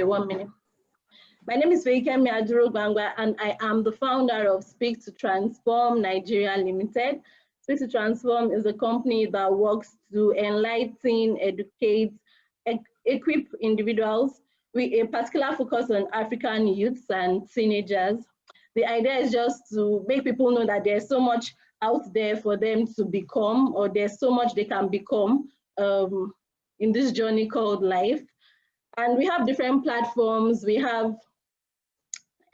1 minute. My name is Feikemi Aduro-Gbangba, and I am the founder of Speak to Transform Nigeria Limited. Speak to Transform is a company that works to enlighten, educate, equip individuals with a particular focus on African youths and teenagers. The idea is just to make people know that there's so much out there for them to become, or there's so much they can become in this journey called life. And we have different platforms. We have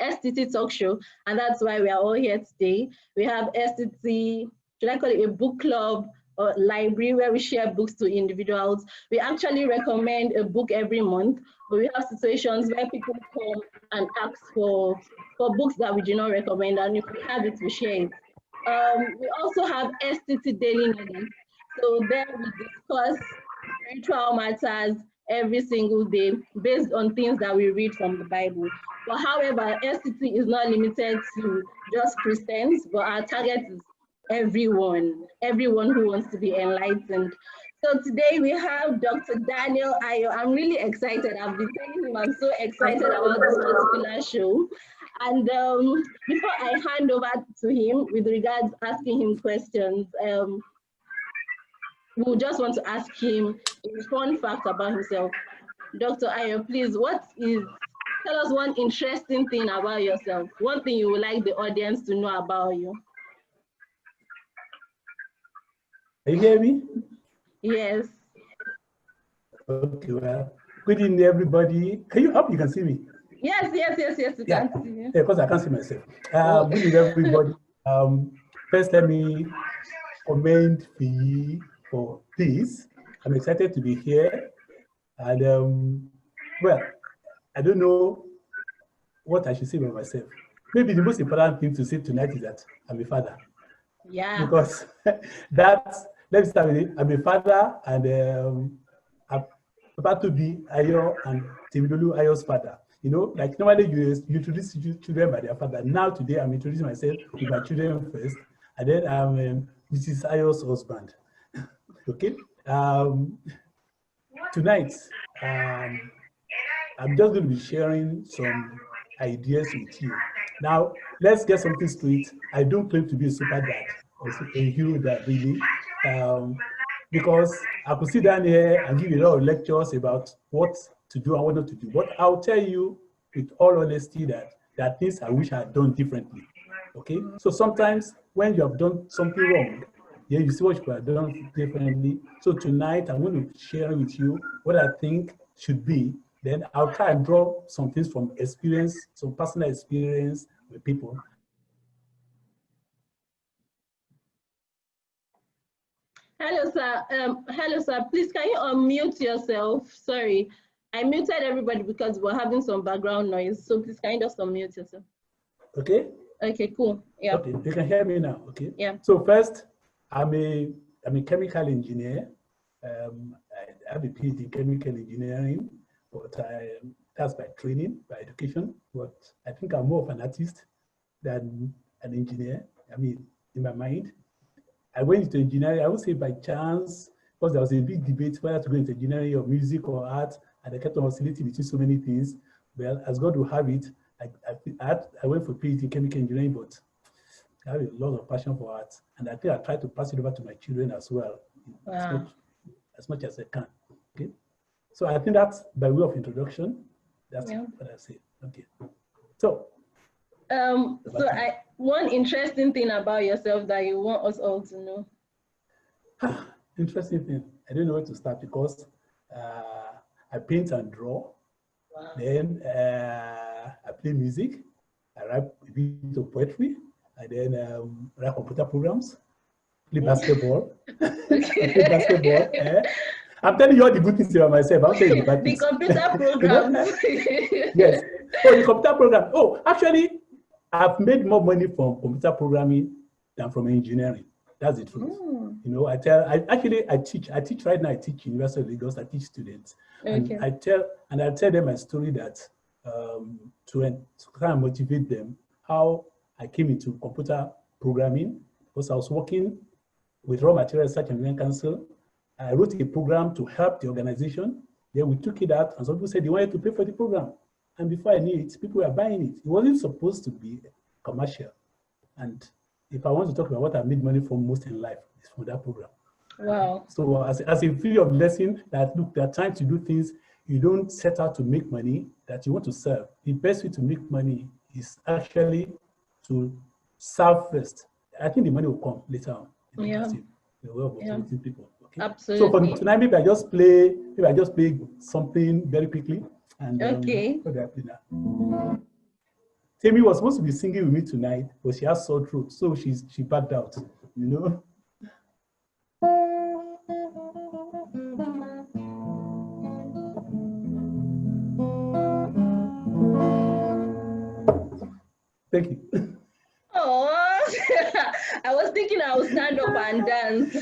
STT Talk Show, and that's why we are all here today. We have STT, should I call it a book club or library, where we share books to individuals. We actually recommend a book every month, but we have situations where people come and ask for books that we do not recommend, and if we have it, we share it. We also have STT Daily Nuggets. So there we discuss spiritual matters every single day based on things that we read from the Bible. But however, STT is not limited to just Christians, but our target is everyone who wants to be enlightened. So today we have Dr. Daniel Ayo. I'm really excited. I've been telling him I'm so excited about this particular show. And before I hand over to him with regards asking him questions, we just want to ask him a fun fact about himself. Dr. Ayo, please, tell us one interesting thing about yourself, one thing you would like the audience to know about you. Can you hear me? Yes. Okay, well, good evening, everybody. Hope you can see me? Yes, you can see you. Yeah, because I can't see myself. Good evening, everybody. First, let me commend Fiyi for this. I'm excited to be here. And well, I don't know what I should say about myself. Maybe the most important thing to say tonight is that I'm a father. Yeah. Because let me start with it. I'm a father, and I'm about to be Ayo and Temidolu Ayo's father. You know, like normally you introduce children by their father. Now today I'm introducing myself with my children first, and then I'm Mrs. Ayo's husband. Okay. Tonight, I'm just going to be sharing some ideas with you. Now, let's get something straight. I don't claim to be a super dad or a hero dad, really, because I could sit down here and give you a lot of lectures about what to do and what not to do. But I'll tell you with all honesty that there are things I wish I had done differently. Okay? So sometimes when you have done something wrong, yeah, you see what you could have done differently. So tonight I'm going to share with you what I think should be. Then I'll try and draw some things from experience, some personal experience with people. Hello, sir. Hello, sir. Please, can you unmute yourself? Sorry, I muted everybody because we're having some background noise. So please, can you just unmute yourself? Okay. Okay, cool. Yeah. Okay, you can hear me now. Okay. Yeah. So first, I'm a chemical engineer. I have a PhD in chemical engineering, but that's by training, by education. But I think I'm more of an artist than an engineer. I mean, in my mind, I went into engineering, I would say by chance, because there was a big debate whether to go into engineering or music or art, and I kept on oscillating between so many things. Well, as God will have it, I went for PhD in chemical engineering, but I have a lot of passion for art, and I think I try to pass it over to my children as well, wow, as much as I can. Okay, so I think that's by way of introduction. That's what I say. Okay, so. One interesting thing about yourself that you want us all to know. Interesting thing. I don't know where to start because I paint and draw. Wow. Then I play music. I write a bit of poetry. I then write computer programs. Play basketball. Play basketball. I'm telling you all the good things about myself. I'll tell you the bad things. The computer programs. Yes. Oh, the computer program. Oh, actually, I've made more money from computer programming than from engineering. That's the truth. You know, I teach right now. I teach University of Lagos. I teach students, okay. And I tell them my story that to try and motivate them how I came into computer programming, because I was working with Raw Material Research and Development Council. I wrote a program to help the organization Then we took it out, and some people said they wanted to pay for the program. And before I knew it, people were buying it. It wasn't supposed to be commercial. And if I want to talk about what I made money from most in life, it's from that program. Wow. So as a video of lesson that, look, there are times to do things, you don't set out to make money, that you want to serve. The best way to make money is actually to serve first. I think the money will come later on. Yeah. The way of motivating people. Okay? Absolutely. So for tonight, maybe I just play something very quickly. And okay. What do I play now? Temi was supposed to be singing with me tonight, but she has sore throat, so she backed out. You know. Thank you. Oh, I was thinking I would stand up and dance.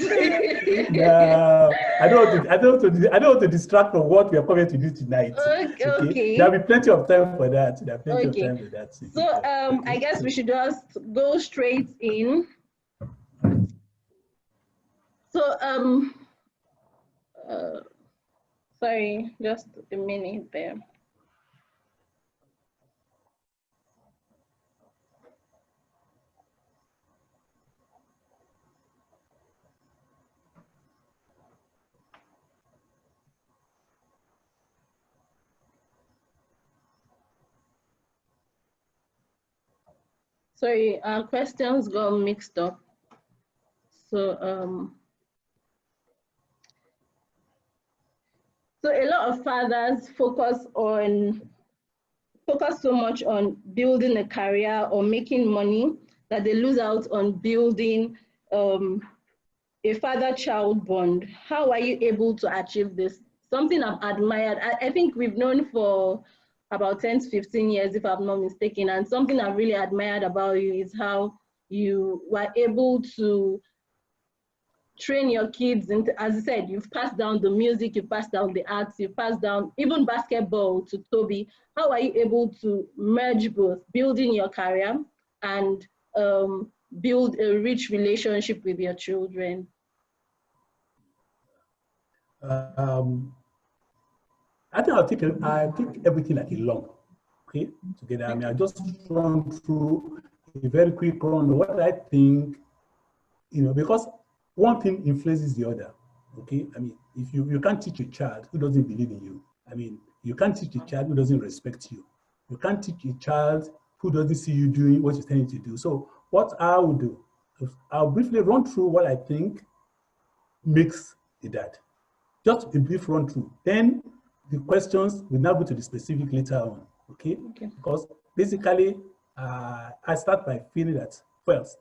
No, I don't want to distract from what we are coming to do tonight. Okay. There'll be plenty of time for that. There'll be plenty of time for that. So I guess we should just go straight in. So sorry, just a minute there. Sorry, our questions got mixed up. So so a lot of fathers focus so much on building a career or making money that they lose out on building a father-child bond. How are you able to achieve this? Something I've admired. I think we've known for about 10 to 15 years, if I'm not mistaken. And something I've really admired about you is how you were able to train your kids into, as I said, you've passed down the music, you've passed down the arts, you've passed down even basketball to Toby. How are you able to merge both, building your career and build a rich relationship with your children? I think I'll take everything like a lump, okay, together. I mean, I'll just run through a very quick run of what I think, you know, because one thing influences the other, okay? I mean, if you can't teach a child who doesn't believe in you. I mean, you can't teach a child who doesn't respect you. You can't teach a child who doesn't see you doing what you're telling to do. So what I will do, I'll briefly run through what I think makes a dad. Just a brief run through. Then the questions will now go to the specific later on, okay? Because basically, I start by feeling that first,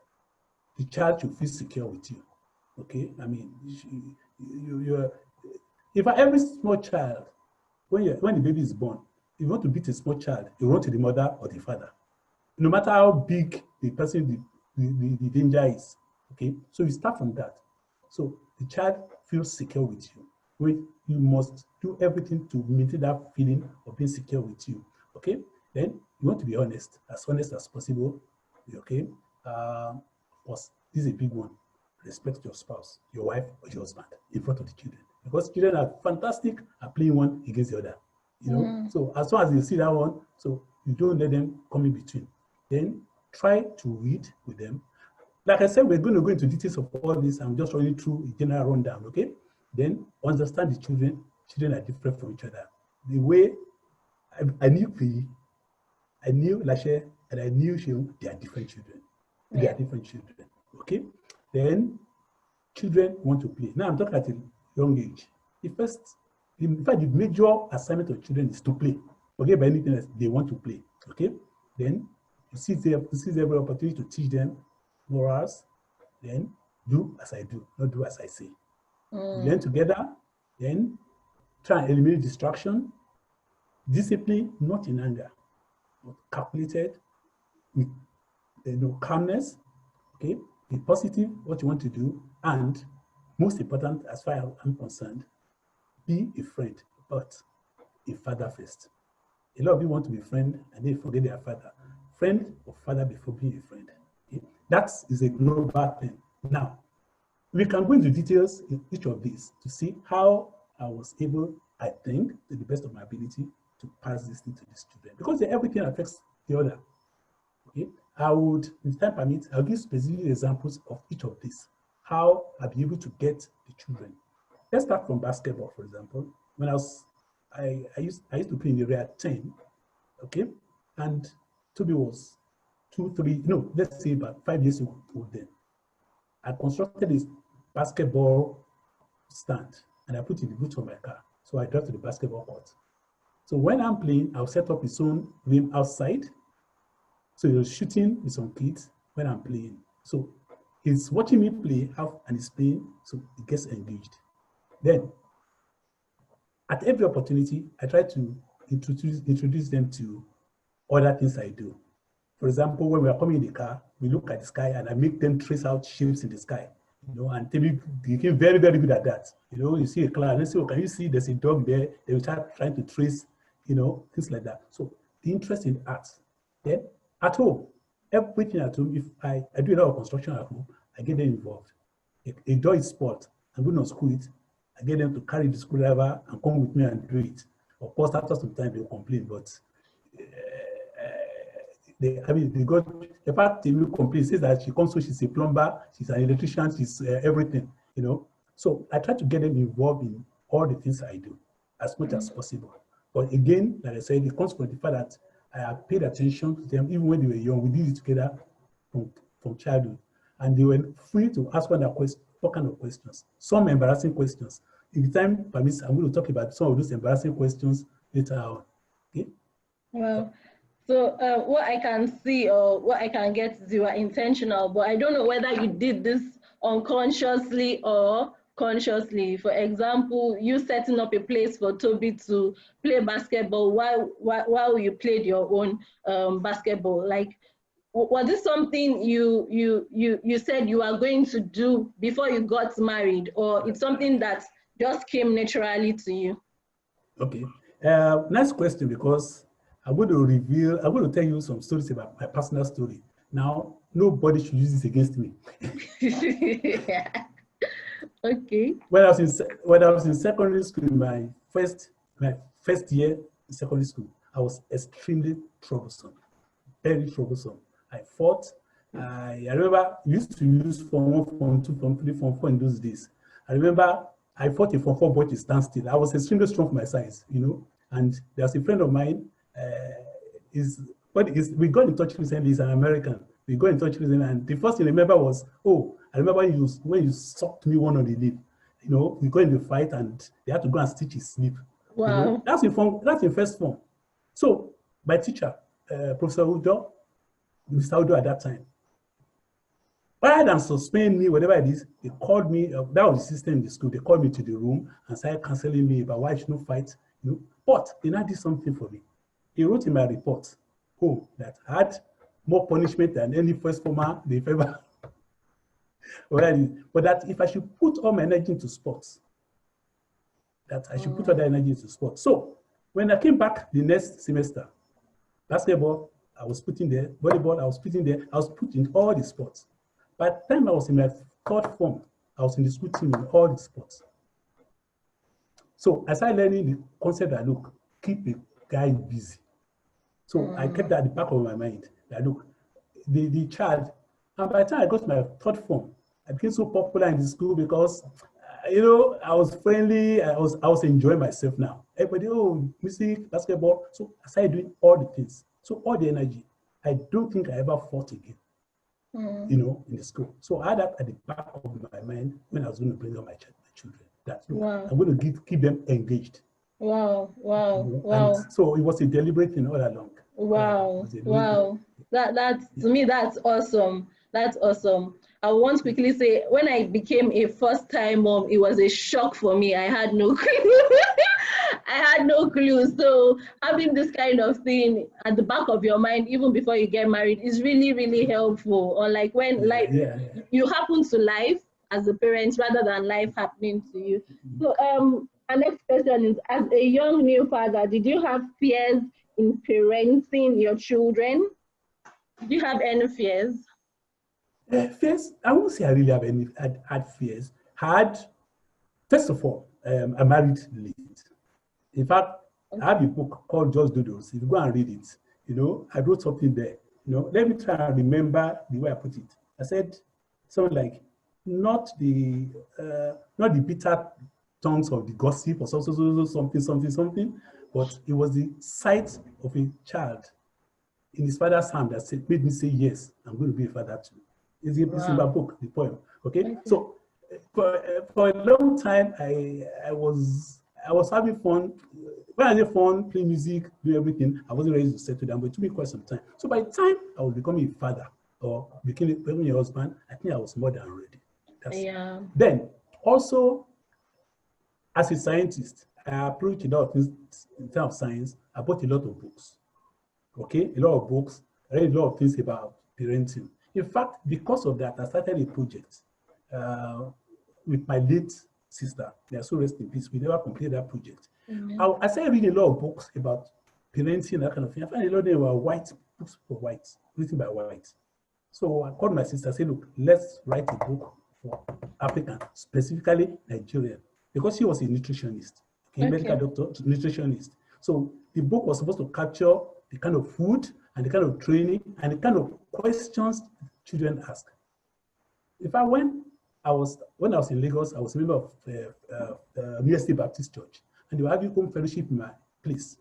the child should feel secure with you, okay? I mean, every small child, when the baby is born, if you want to beat a small child, you run to the mother or the father, no matter how big the person, the danger is, okay? So you start from that. So the child feels secure with you. You must do everything to maintain that feeling of being secure with you, okay? Then you want to be honest as possible, okay? Of course, this is a big one. Respect your spouse, your wife, or your husband in front of the children, because children are fantastic at playing one against the other, you know? So as long as you see that one, so you don't let them come in between. Then try to read with them. Like I said, we're going to go into details of all this. I'm just running through a general rundown, okay? Then understand the children. Children are different from each other. The way I knew P, I knew Lashe, and I knew Shion, they are different children. They are different children, okay? Then children want to play. Now I'm talking at a young age. In fact, the major assignment of children is to play. Forget about anything else, they want to play, okay? Then you see every opportunity to teach them morals. Then do as I do, not do as I say. Learn together, then try and eliminate distraction. Discipline, not in anger, but calculated, with calmness, okay? Be positive, what you want to do, and most important, as far as I'm concerned, be a friend, but a father first. A lot of people want to be friend and they forget their father. Friend or father before being a friend. Okay? That is a global thing. Now, we can go into details in each of these to see how I was able I think, to the best of my ability, to pass this thing to these children because everything affects the other. Okay, I would, if time permits, I'll give specific examples of each of these. How I'll be able to get the children. Let's start from basketball, for example. When I used to play in the area 10, okay, and Toby was 2, 3, no, let's say about 5 years old then. I constructed this basketball stand and I put it in the boot of my car. So I drive to the basketball court. So when I'm playing, I'll set up his own rim outside. So he was shooting with some kids when I'm playing. So he's watching me play and he's playing, so he gets engaged. Then, at every opportunity, I try to introduce them to other things I do. For example, when we are coming in the car, we look at the sky and I make them trace out shapes in the sky. And they became very, very good at that. You see a cloud, and say, oh, can you see there's a dog there? They will start trying to trace, things like that. So the interest in art. Then at home, everything at home, if I do a lot of construction at home, I get them involved. A door is spoiled, I'm going to screw it. I get them to carry the screwdriver and come with me and do it. Of course, after some time they'll complain, but they got, in fact, they will complain, says that she comes, so she's a plumber, she's an electrician, she's everything, So I try to get them involved in all the things I do as much as possible. But again, like I said, it comes from the fact that I have paid attention to them even when they were young. We did it together from childhood. And they were free to ask what kind of questions. Some embarrassing questions. If the time permits, I'm going to talk about some of those embarrassing questions later on. Okay? Well, so what I can see or what I can get is you are intentional, but I don't know whether you did this unconsciously or consciously. For example, you setting up a place for Toby to play basketball while you played your own basketball. Like, was this something you said you are going to do before you got married, or it's something that just came naturally to you? Okay. Next question, because I'm going to tell you some stories about my personal story. Now, nobody should use this against me. Okay. When I was in secondary school, my first year in secondary school, I was extremely troublesome, very troublesome. I fought. I remember we used to use Form 1, Form 2, Form 3, Form 4 in those days. I remember I fought a Form 4 boy to stand still. I was extremely strong for my size, And there's a friend of mine. We got in touch recently. He's an American. We got in touch with him, and the first thing I remember was, I remember when you sucked me one on the lip. We got in the fight, and they had to go and stitch his lip. Wow. That's in first form. So my teacher, Professor Udo, Mr. Udo at that time, rather than suspend me, whatever it is, they called me. That was the system in the school. They called me to the room and started counseling me about why I should not fight. But they now did something for me. He wrote in my report, that I had more punishment than any first former they've ever. But that if I should put all my energy into sports, So when I came back the next semester, basketball, I was putting there, volleyball, I was putting there, I was putting all the sports. By the time I was in my third form, I was in the school team in all the sports. So I started learning the concept that, look, keep a guy busy. So I kept that at the back of my mind, that look, the child, and by the time I got to my third form, I became so popular in the school because, I was friendly, I was enjoying myself now. Everybody, music, basketball. So I started doing all the things. So all the energy. I don't think I ever fought again, in the school. So I had that at the back of my mind when I was going to bring up my children. That look, Wow. I'm going to keep them engaged. Wow. And so it was a deliberate thing all along. Wow. To me, that's awesome. That's awesome. I want to quickly say, when I became a first-time mom, it was a shock for me. I had no clue. I had no clue. So having this kind of thing at the back of your mind, even before you get married, is really, really helpful. Or like when you happen to life as a parent rather than life happening to you. So our next question is, as a young new father, did you have fears in parenting your children? Do you have any fears? Fears, I won't say I really have any had fears. First of all, I married late. In fact, I have a book called Just Doodles. If you go and read it, I wrote something there. Let me try and remember the way I put it. I said something like, not the bitter tongues of the gossip or something, but it was the sight of a child in his father's hand that made me say, yes, I'm going to be a father too. It's in my book, the poem. Okay, so for a long time, I was having fun. When I had fun, playing music, doing everything, I wasn't ready to settle down, but it took me quite some time. So by the time I was becoming a father or becoming a husband, I think I was more than ready. Then also, as a scientist, I approach a lot of things in terms of science. I bought a lot of books. Okay, a lot of books. I read a lot of things about parenting. In fact, because of that, I started a project with my late sister. They are so rest in peace. We never completed that project. I started reading a lot of books about parenting, that kind of thing. I found a lot of them were white books for whites, written by whites. So I called my sister, said, look, let's write a book for African, specifically Nigerian, because she was a nutritionist, medical doctor, nutritionist. So the book was supposed to capture the kind of food and the kind of training and the kind of questions children ask. In fact, when I was in Lagos, I was a member of University Baptist Church, and they were having home fellowship in my place.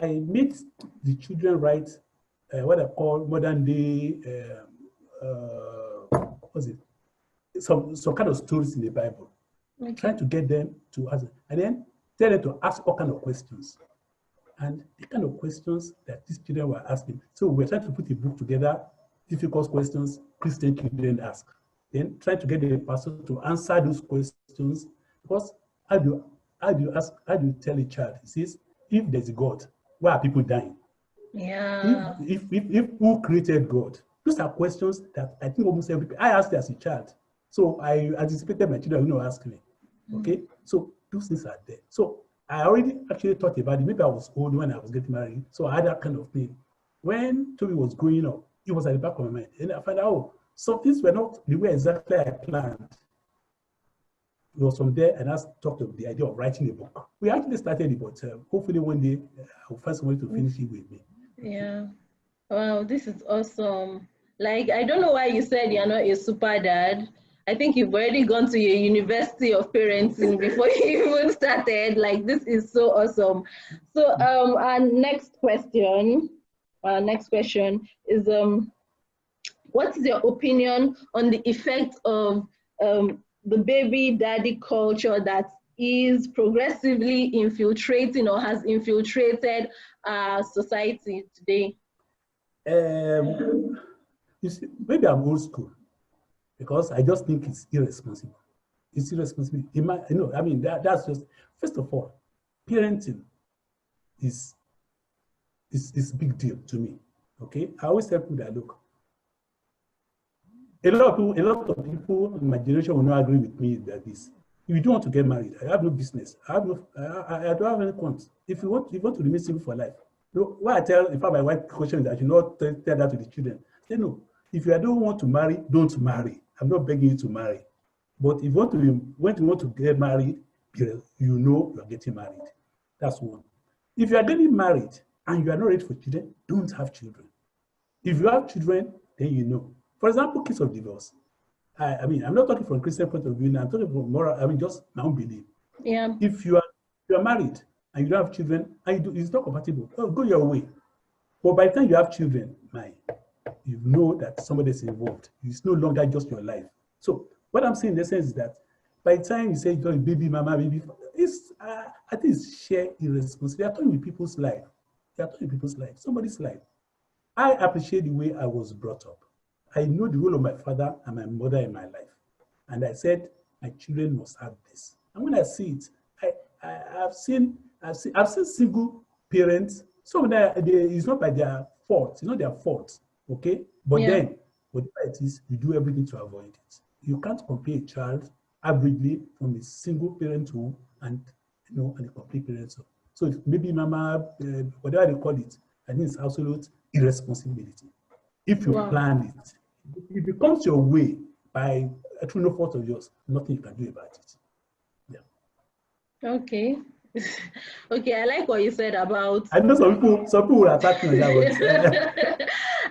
I made the children write what I call modern day, some kind of stories in the Bible, trying to get them to answer, and then tell them to ask all kind of questions. And the kind of questions that these children were asking. So we're trying to put a book together, difficult questions Christian children ask. Then trying to get the pastor to answer those questions. Because how do you tell a child? He says, if there's a God, why are people dying? Yeah. If who created God? Those are questions that I think almost I asked as a child. So I anticipated my children will not ask me. Okay? So those things are there. So I already actually thought about it. Maybe I was old when I was getting married, so I had that kind of thing. When Toby was growing up, it was at the back of my mind. And I found out, some things were not the way exactly I planned. It was from there, and I talked of the idea of writing a book. We actually started it, but hopefully one day I'll find somebody to finish it with me. Yeah. Wow, this is awesome. Like, I don't know why you said you're not a super dad. I think you've already gone to your university of parenting before you even started. Like, this is so awesome. So our next question is what is your opinion on the effect of the baby daddy culture that is progressively infiltrating or has infiltrated our society today? You see, maybe I'm old school, because I just think it's irresponsible. It's irresponsible. That's just, first of all, parenting is a big deal to me. Okay, I always tell people that, look, a lot of people in my generation will not agree with me that this. If you don't want to get married, I have no business. I don't have any qualms. If you want to remain single for life, what I tell, in fact, my wife question is that you not tell that to the children. Say no. If you don't want to marry, don't marry. I'm not begging you to marry. But if you want to get married, you know you're getting married. That's one. If you are getting married and you are not ready for children, don't have children. If you have children, then you know. For example, case of divorce. I'm not talking from a Christian point of view now. I'm talking from moral, just my own belief. Yeah. If you are married and you don't have children and it's not compatible, go your way. But by the time you have children, you know that somebody is involved. It's no longer just your life. So what I'm saying in essence is that by the time you say you're a baby mama, baby, I think it's sheer irresponsibility. They are talking with people's life. They are talking with people's life, somebody's life. I appreciate the way I was brought up. I know the role of my father and my mother in my life. And I said, my children must have this. And when I see it, I've seen single parents. Some of them, it's not by their fault. It's not their fault. Okay? But then, whatever it is, you do everything to avoid it. You can't compare a child averagely from a single parent home and a complete parent home. So maybe mama, whatever they call it, I think it's absolute irresponsibility. If you plan it, it becomes your way by through no fault of yours, nothing you can do about it. Yeah. Okay. Okay, I like what you said about. I know some people will attack me on that one.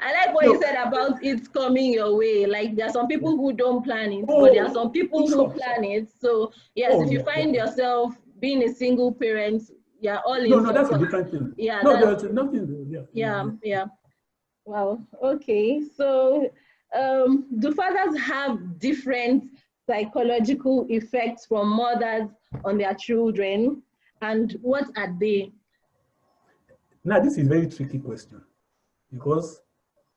I like what No. you said about it coming your way. Like there are some people who don't plan it, but there are some people who sure. plan it. So yes, Oh, if you find yourself being a single parent, you're all in. No, that's a different thing. Yeah, No, there's nothing. yeah. Wow. Okay. So, do fathers have different psychological effects from mothers on their children, and what are they? Now, this is a very tricky question because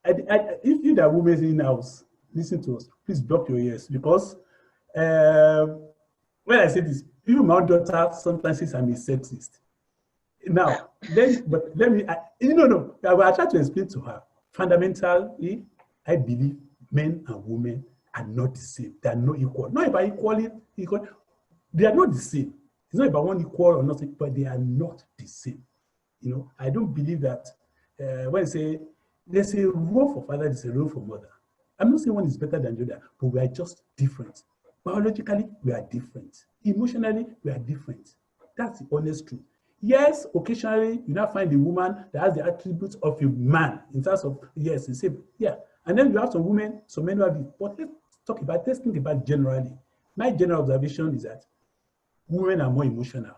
if you that women in the house, listen to us, please block your ears because when I say this, even my own daughter sometimes says I'm a sexist. Now, but let me, no, I will try to explain to her. Fundamentally, I believe men and women are not the same. They are not equal. Not about equal. They are not the same. It's not about one equal or nothing, but they are not the same. I don't believe that when I say there's a role for father, there's a role for mother. I'm not saying one is better than the other, but we are just different. Biologically, we are different. Emotionally, we are different. That's the honest truth. Yes, occasionally you now find a woman that has the attributes of a man in terms of, yes, the same. Yeah. And then you have some women, some men who have it. But let's think about generally. My general observation is that women are more emotional,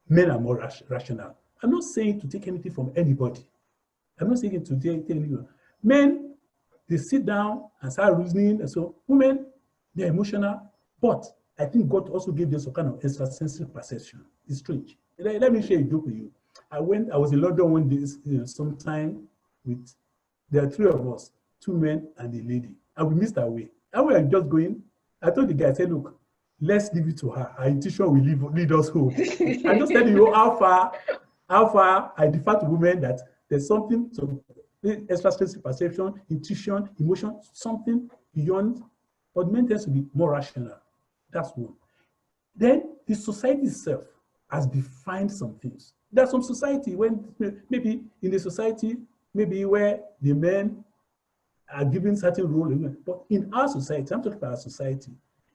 men are more rational. I'm not saying to take anything from anybody. I'm not saying to take anything. Men, they sit down and start reasoning. And so women, they're emotional. But I think God also gave them some kind of extrasensory perception. It's strange. Let me share a joke with you. I was in London one day, sometime with, there are three of us, two men and a lady. And we missed our way. And we were just going. I told the guy, I said, look, let's leave it to her. Her intuition will lead us home. I just tell you how far I defer to women that there's something, so extrasensory perception, intuition, emotion, something beyond. But men tend to be more rational. That's one. Then the society itself has defined some things. There's some society when maybe in the society, maybe where the men are given certain role, but in our society, I'm talking about our society,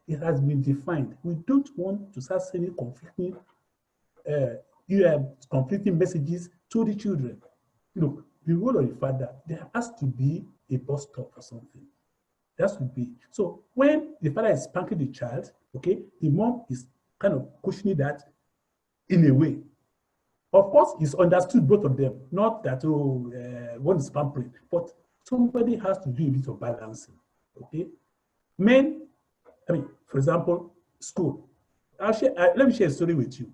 it has been defined. We don't want to start sending conflicting messages to the children. Look, the role of the father, there has to be a bus stop or something. That should be. So when the father is spanking the child, okay, the mom is kind of cushioning that in a way. Of course, it's understood both of them, not that one is pampering, but somebody has to do a bit of balancing, okay? Men, for example, school. Let me share a story with you.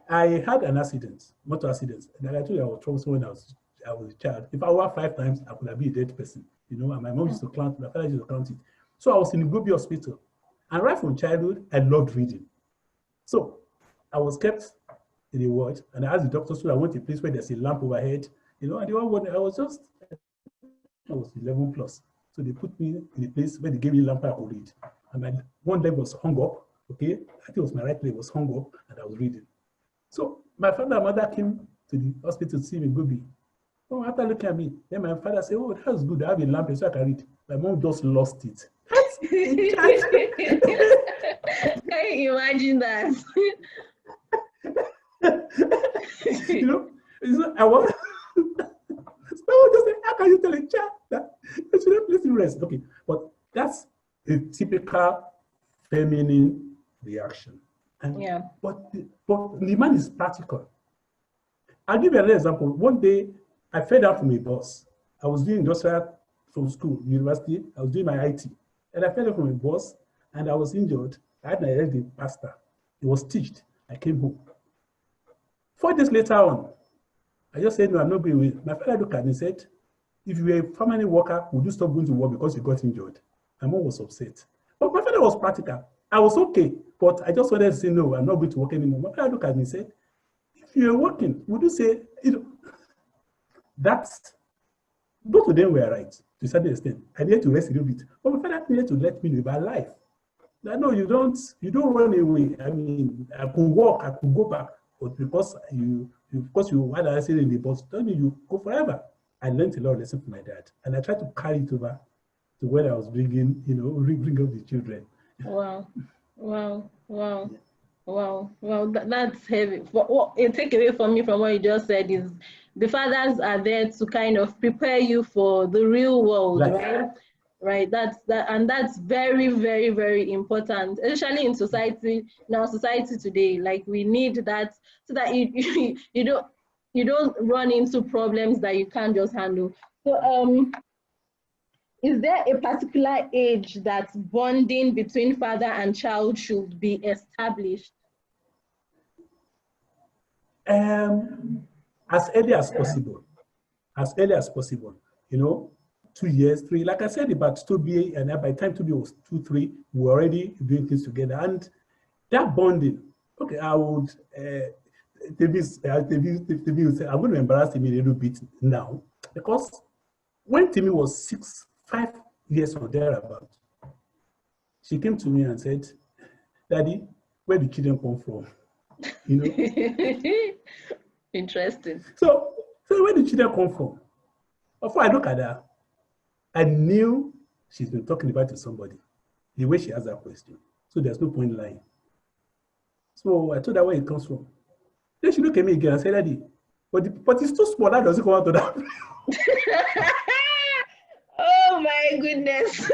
I had an accident, motor accident, and I told you I was troublesome when I was a child. If I were 5 times, I could have been a dead person, and my mom used to count, my father used to count it. So I was in Gobi Hospital, and right from childhood, I loved reading. So I was kept in the ward, and I asked the doctor, so I went to a place where there's a lamp overhead, and I was 11 plus. So they put me in a place where they gave me a lamp I could read. And my one leg was hung up, okay? I think it was my right leg was hung up, and I was reading. So my father and mother came to the hospital to see me in Gobi. Oh, after looking at me, then my father said, oh, that's good, I have a lamp so I can read. My mom just lost it. Can you imagine that? I was just say, how can you tell a child that you shouldn't listen rest? Okay, but that's a typical feminine reaction. And, yeah. But the man is practical. I'll give you another example. One day, I fell down from a bus. I was doing industrial from school, university. I was doing my IT. And I fell down from a bus, and I was injured. I had my leg in plaster. It was stitched. I came home. 4 days later on, I just said, no, I'm not going away. My father looked at me and said, if you were a permanent worker, would you stop going to work because you got injured? My mom was upset. But my father was practical. I was okay, but I just wanted to say, no, I'm not going to work anymore. My father looked at me and said, if you're working, would you say, that's, both of them were right to a certain extent. I needed to rest a little bit. But my father needed to let me know about life. That, no, you don't run away. I mean, I could walk, I could go back, but because you had an accident in the bus, don't mean you go forever. I learned a lot of lessons from my dad, and I tried to carry it over to when I was bringing up the children. Wow. Wow, well, that's heavy. What a takeaway for me from what you just said is the fathers are there to kind of prepare you for the real world, right? Right. And that's very, very, very important, especially in society, in our society today. Like we need that so that you don't run into problems that you can't just handle. So is there a particular age that bonding between father and child should be established? As early as possible. As early as possible. 2 years, 3. Like I said about Toby, and by the time Toby was 2, 3, we were already doing things together. And that bonding, okay, I would, Toby would say, I'm going to embarrass him a little bit now, because when Timmy was 5 years or thereabout, she came to me and said, Daddy, where did children come from? Interesting. So where did children come from? Before I look at her, I knew she's been talking about it to somebody, the way she asked that question. So there's no point lying. So I told her where it comes from. Then she looked at me again and said, Daddy, but it's too small, that doesn't come out of that. Oh my goodness.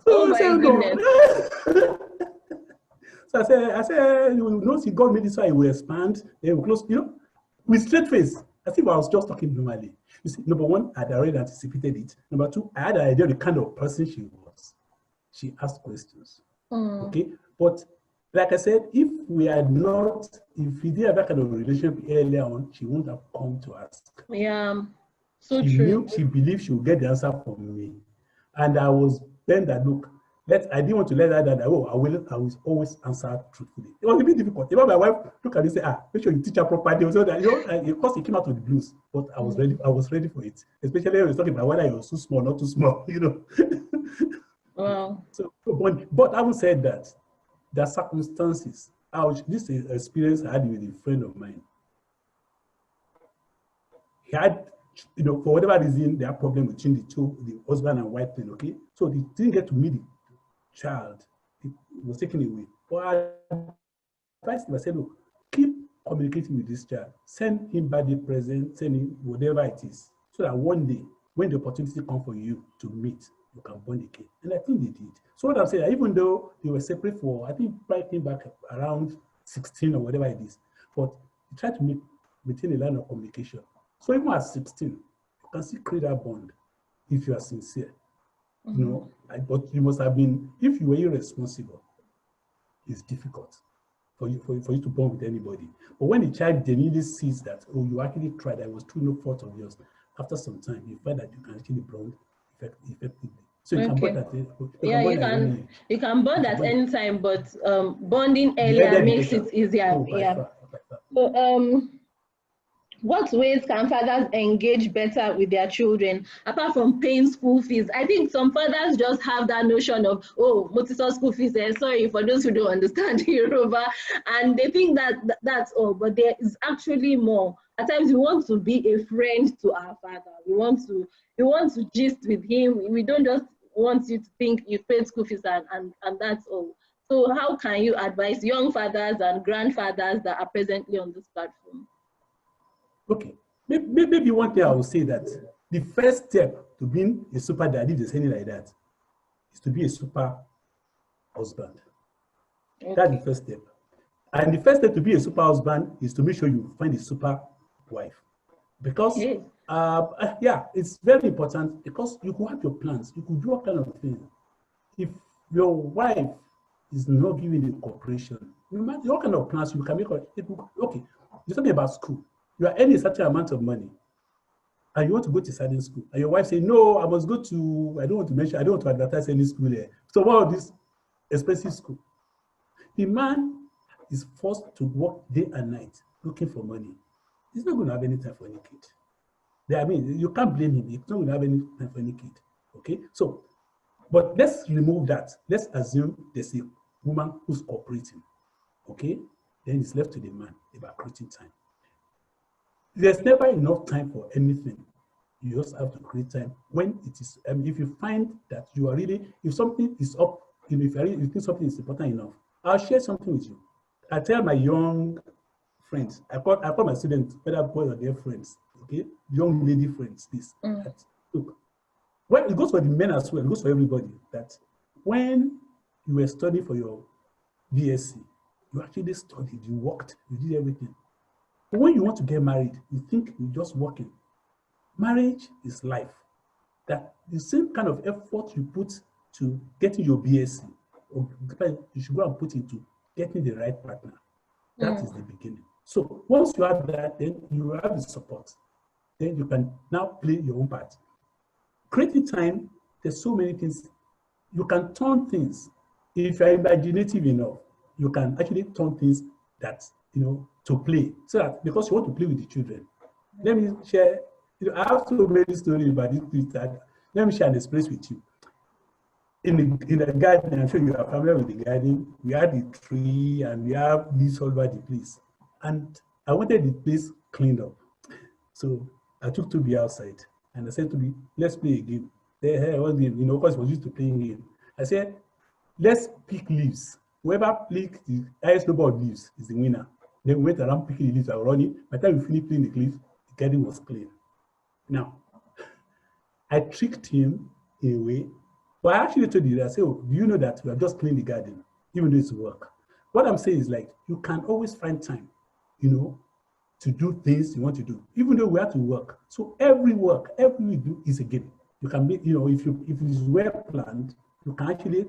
Oh my goodness. So I said, see, God made this so I will expand, then we'll close, with straight face, as if I was just talking normally. You see, number one, I had already anticipated it. Number two, I had an idea of the kind of person she was. She asked questions. Okay? But like I said, if we didn't have that kind of relationship earlier on, she wouldn't have come to ask. Yeah. So true. She believed she would get the answer from me. And I was then that, look, I didn't want to let her that, I will always answer truthfully. It was a bit difficult. Even my wife looked at me and said, make sure you teach her properly. So that, of course, it came out of the blues, but I was ready for it. Especially when we were talking about whether it was too small, not too small, Wow. So, but having said that, there are circumstances. This is an experience I had with a friend of mine. He had, for whatever reason, there are problems between the husband and wife thing, okay? So they didn't get to meet the child. It was taken away. But I advised him, I said, look, keep communicating with this child. Send him birthday present, send him whatever it is. So that one day, when the opportunity comes for you to meet, you can bond again. And I think they did. So what I'm saying, even though they were separate for, I think probably came back around 16 or whatever it is, but they tried to maintain a line of communication. So even at 16, you can still create that bond if you are sincere. But you must have been, if you were irresponsible, it's difficult for you to bond with anybody. But when the child genuinely sees that, oh, you actually tried, that was through no fault of yours, after some time, you find that you can actually bond effectively. So you can bond at you can bond at any time, but bonding earlier makes it easier. So what ways can fathers engage better with their children apart from paying school fees? I think some fathers just have that notion of, oh, Motiso school fees, sorry for those who don't understand Yoruba, and they think that that's all, but there is actually more. At times we want to be a friend to our father. We want to gist with him. We don't just want you to think you've paid school fees and that's all. So how can you advise young fathers and grandfathers that are presently on this platform? Okay, maybe one thing I will say that the first step to being a super daddy, if there's anything like that, is to be a super husband. Okay. That's the first step. And the first step to be a super husband is to make sure you find a super wife. Because, it's very important, because you could have your plans, you could do all kind of things. If your wife is not giving the cooperation, no matter what kind of plans you can make, okay, you're talking about school. You are earning a certain amount of money, and you want to go to certain school, and your wife say, no, I must go to, I don't want to advertise any school there. So what of this expensive school? The man is forced to work day and night looking for money. He's not going to have any time for any kid. I mean, you can't blame him. He's not going to have any time for any kid. Okay? So, but let's remove that. Let's assume there's a woman who's cooperating. Okay? Then it's left to the man about creating time. There's never enough time for anything. You just have to create time when it is. If you find that you are really, if something is up, if you think something is important enough, I'll share something with you. I tell my young friends, I call my students, whether boy or their friends, okay, young lady friends, this. That, look, well, it goes for the men as well, it goes for everybody, that when you were studying for your BSc, you actually studied, you worked, you did everything. But when you want to get married, you think you're just working. Marriage is life. That the same kind of effort you put to getting your BSc, you should go and put into getting the right partner. That is the beginning. So once you have that, then you have the support. Then you can now play your own part. Creating time, there's so many things. You can turn things. If you're imaginative enough, you can actually turn things that, to play. So that, because you want to play with the children. Let me share, I have so many stories about this, that let me share an experience with you. In the garden, I'm sure you are familiar with the garden, we had the tree and we have leaves all over the place. And I wanted the place cleaned up. So I took Toby outside and I said to Toby, let's play a game. Hey, what's the game? Because we're used to playing game. I said, let's pick leaves. Whoever picked the highest number of leaves is the winner. Then we went around picking the leaves and running. By the time we finished playing the leaves, the garden was clean. Now, I tricked him in a way. But I actually told you that, I said, oh, do you know that we have just cleaned the garden, even though it's work? What I'm saying is, like, you can always find time, to do things you want to do, even though we have to work. So every work, every we do is a game. You can make, if it is well planned, you can actually,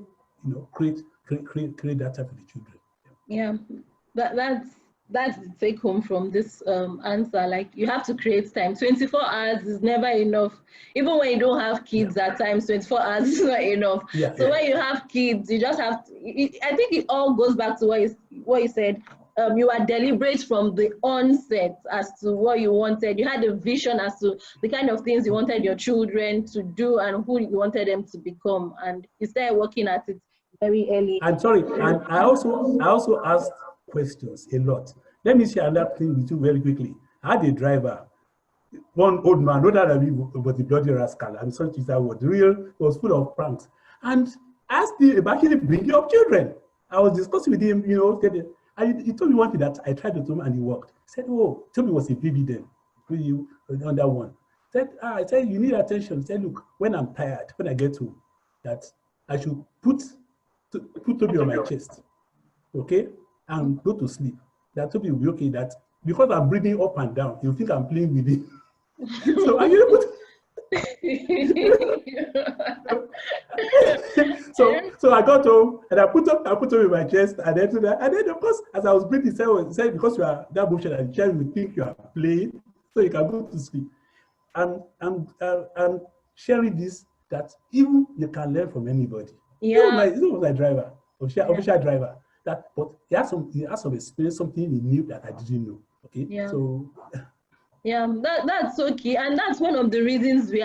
create data for the children. Yeah, that's the take home from this answer. Like, you have to create time. 24 hours is never enough. Even when you don't have kids, at times 24 hours is not enough. So when you have kids, you just have to, I think it all goes back to what you said. You are deliberate from the onset as to what you wanted. You had a vision as to the kind of things you wanted your children to do and who you wanted them to become, and you started working at it very early. I'm sorry, and I also asked questions a lot. Let me share another thing with you very quickly. I had a driver, one old man, older than me, but the bloody rascal. I'm sorry to use that word. It was full of pranks. And I asked him about actually bringing up children. I was discussing with him, and he told me one thing that I tried to do and it worked. He said, oh, Toby was a baby then, on that one. I said, you need attention. He said, look, when I'm tired, when I get home, that I should put Toby on my chest, okay, and go to sleep. That Toby will be okay. That because I'm breathing up and down, he'll think I'm playing with him. So I put. so I got home and I put him in my chest, and then of course, as I was breathing, he said because you are that motion and the child will think you are playing, so you can go to sleep. And I'm sharing this, that even you can learn from anybody. Yeah. This was my driver, official driver. But he has some experience, something he knew that I didn't know. Okay. Yeah. So yeah, that's so key. And that's one of the reasons we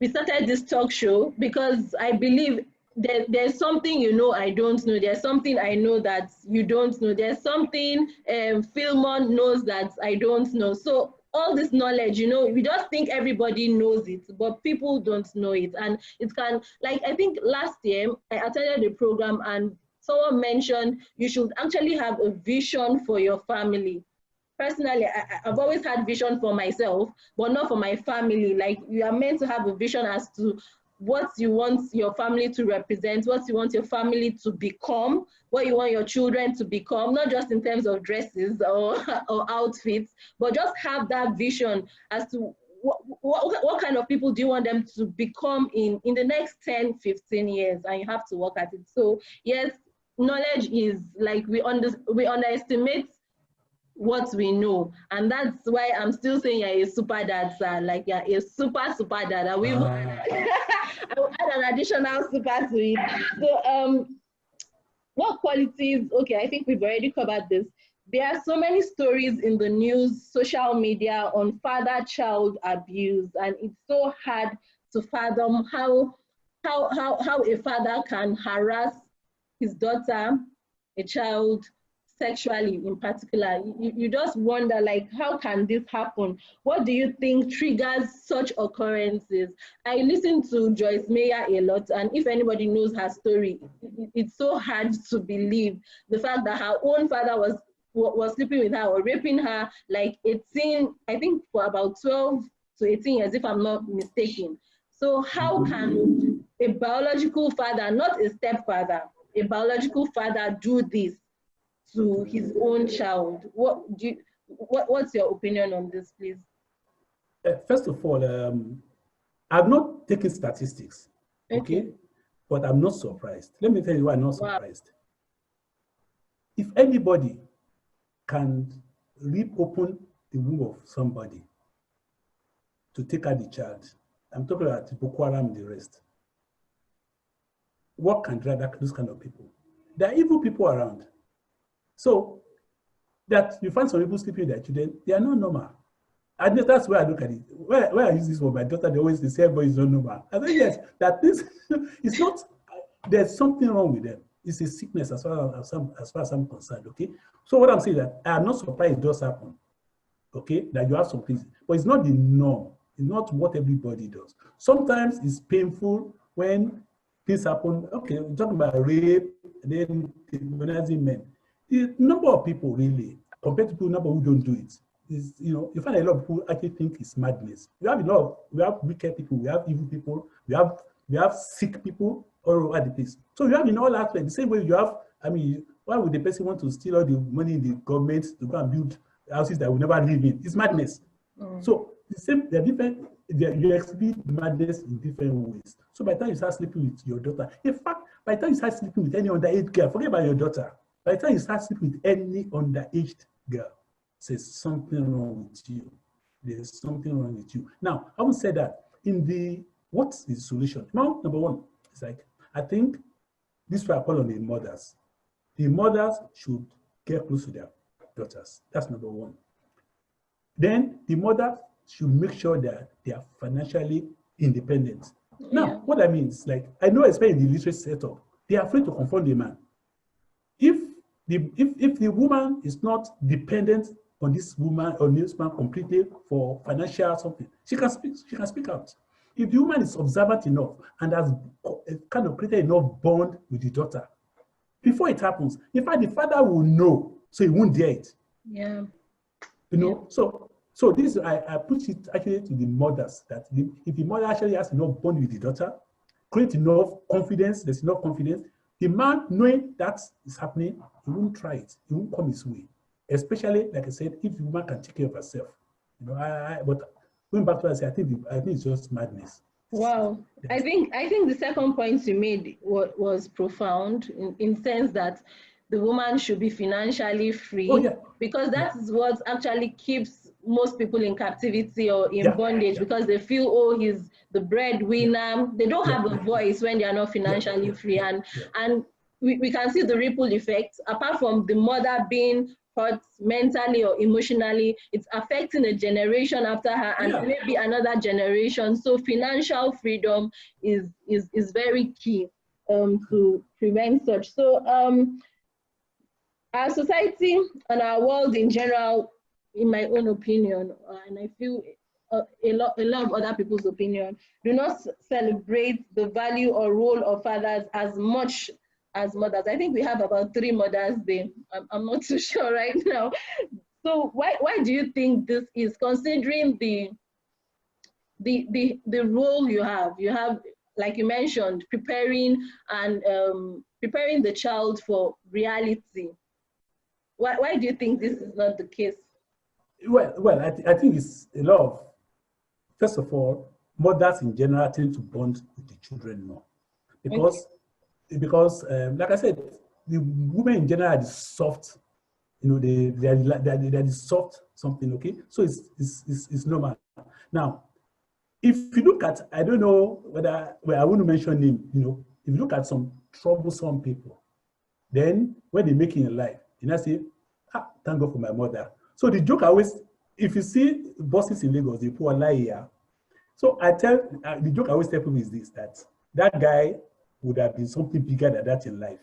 started this talk show, because I believe there's something I don't know. There's something I know that you don't know. There's something Philemon knows that I don't know. So all this knowledge, we just think everybody knows it, but people don't know it. And it can, like, I think last year I attended a program and someone mentioned you should actually have a vision for your family. Personally, I've always had vision for myself, but not for my family. Like, you are meant to have a vision as to what you want your family to represent, what you want your family to become, what you want your children to become, not just in terms of dresses or outfits, but just have that vision as to what kind of people do you want them to become in the next 10, 15 years, and you have to work at it. So yes, knowledge is like, we underestimate what we know, and that's why I'm still saying you're a super dad, sir. Like, you're a super dad. And we will add an additional super to it. So what qualities? Okay, I think we've already covered this. There are so many stories in the news, social media, on father-child abuse, and it's so hard to fathom how a father can harass his daughter, a child, sexually in particular, you just wonder, like, how can this happen? What do you think triggers such occurrences? I listen to Joyce Meyer a lot, and if anybody knows her story, it's so hard to believe the fact that her own father was sleeping with her or raping her, like 18, I think for about 12 to 18 years, if I'm not mistaken. So how can a biological father, not a stepfather, a biological father do this to his own child? What's your opinion on this, please? First of all, I've not taken statistics, okay? But I'm not surprised. Let me tell you why I'm not surprised. If anybody can rip open the womb of somebody to take out the child, I'm talking about Boko Haram and the rest, what can drive those kind of people? There are evil people around. So that you find some people sleeping with their children, they are not normal. And that's where I look at it. Where I use this for my daughter, they always say everybody is not normal. I say yes, that this it's not, there's something wrong with them. It's a sickness as far as I'm concerned, okay? So what I'm saying is that I'm not surprised it does happen, okay? That you have some things, but it's not the norm. It's not what everybody does. Sometimes it's painful when things happen. Okay, we're talking about rape, and then demonizing men. The number of people really, compared to the number who don't do it, is, you know, you find a lot of people actually think it's madness. We have wicked people, we have evil people, we have sick people all over the place. So you have in all aspects, the same way you have, I mean, why would the person want to steal all the money in the government to go and build houses that will never live in? It's madness. So the same, they're different, you exhibit madness in different ways. So by the time you start sleeping with your daughter, in fact, by the time you start sleeping with any underage girl, forget about your daughter, by the time you start sleeping with any underage girl, there's something wrong with you. There's something wrong with you. Now, I would say that what is the solution? Now, number one, it's like, I think this will call on the mothers. The mothers should get close to their daughters. That's number one. Then the mothers should make sure that they are financially independent. Now, what that means, like, I know especially in the literary setup, they are afraid to confront the man. If the woman is not dependent on this woman or this man completely for financial something, she can speak out. If the woman is observant enough and has kind of created enough bond with the daughter, before it happens, in fact, the father will know, so he won't dare it. Yeah. You know, so this I put it actually to the mothers, that if the mother actually has enough bond with the daughter, create enough confidence, there's enough confidence, the man, knowing that is happening, he won't try it. He won't come his way. Especially, like I said, if the woman can take care of herself. You know, but going back to that, I think it's just madness. Wow. I think the second point you made was profound in sense that the woman should be financially free. Oh, yeah. Because that is what actually keeps most people in captivity or in bondage, because they feel, oh, he's the breadwinner. They don't have a voice when they are not financially free. And we can see the ripple effect. Apart from the mother being hurt mentally or emotionally, it's affecting a generation after her and maybe another generation. So financial freedom is very key to prevent such. So our society and our world in general, in my own opinion, and I feel a lot of other people's opinion, do not celebrate the value or role of fathers as much as mothers. I think we have about 3 Mothers Day. I'm not too sure right now. So why do you think this is, considering the role you have? You have, like you mentioned, preparing the child for reality. Why do you think this is not the case? Well, I think it's a lot of, first of all, mothers in general tend to bond with the children more. Because like I said, the women in general are the soft, you know, they're the soft something, okay? So it's normal. Now, if you look at, I don't know whether, well, I wouldn't mention name, you know, if you look at some troublesome people, then when they make it in life, you know, say, thank God for my mother. So the joke always, if you see bosses in Lagos, they put a lie here. So I tell, the joke I always tell people is this, that guy would have been something bigger than that in life.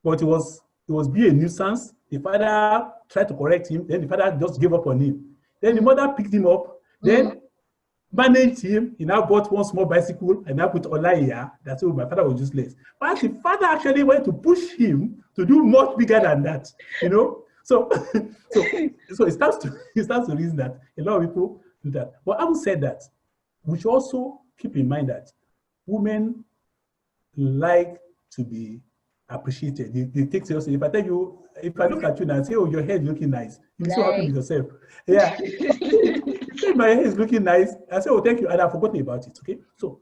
But it was be a nuisance, The father tried to correct him, then the father just gave up on him. Then the mother picked him up, then managed him. He now bought one small bicycle and now put Olaya. That's why my father was useless. But the father actually went to push him to do much bigger than that, you know. So, so it starts to reason that a lot of people do that. But having said that, we should also keep in mind that women like to be appreciated. They take seriously. If I tell you, if I look at you now and say, "Oh, your hair is looking nice," you'll be so happy with yourself. Yeah. Say my hair is looking nice. I say, "Oh, thank you," and I've forgotten about it. Okay, so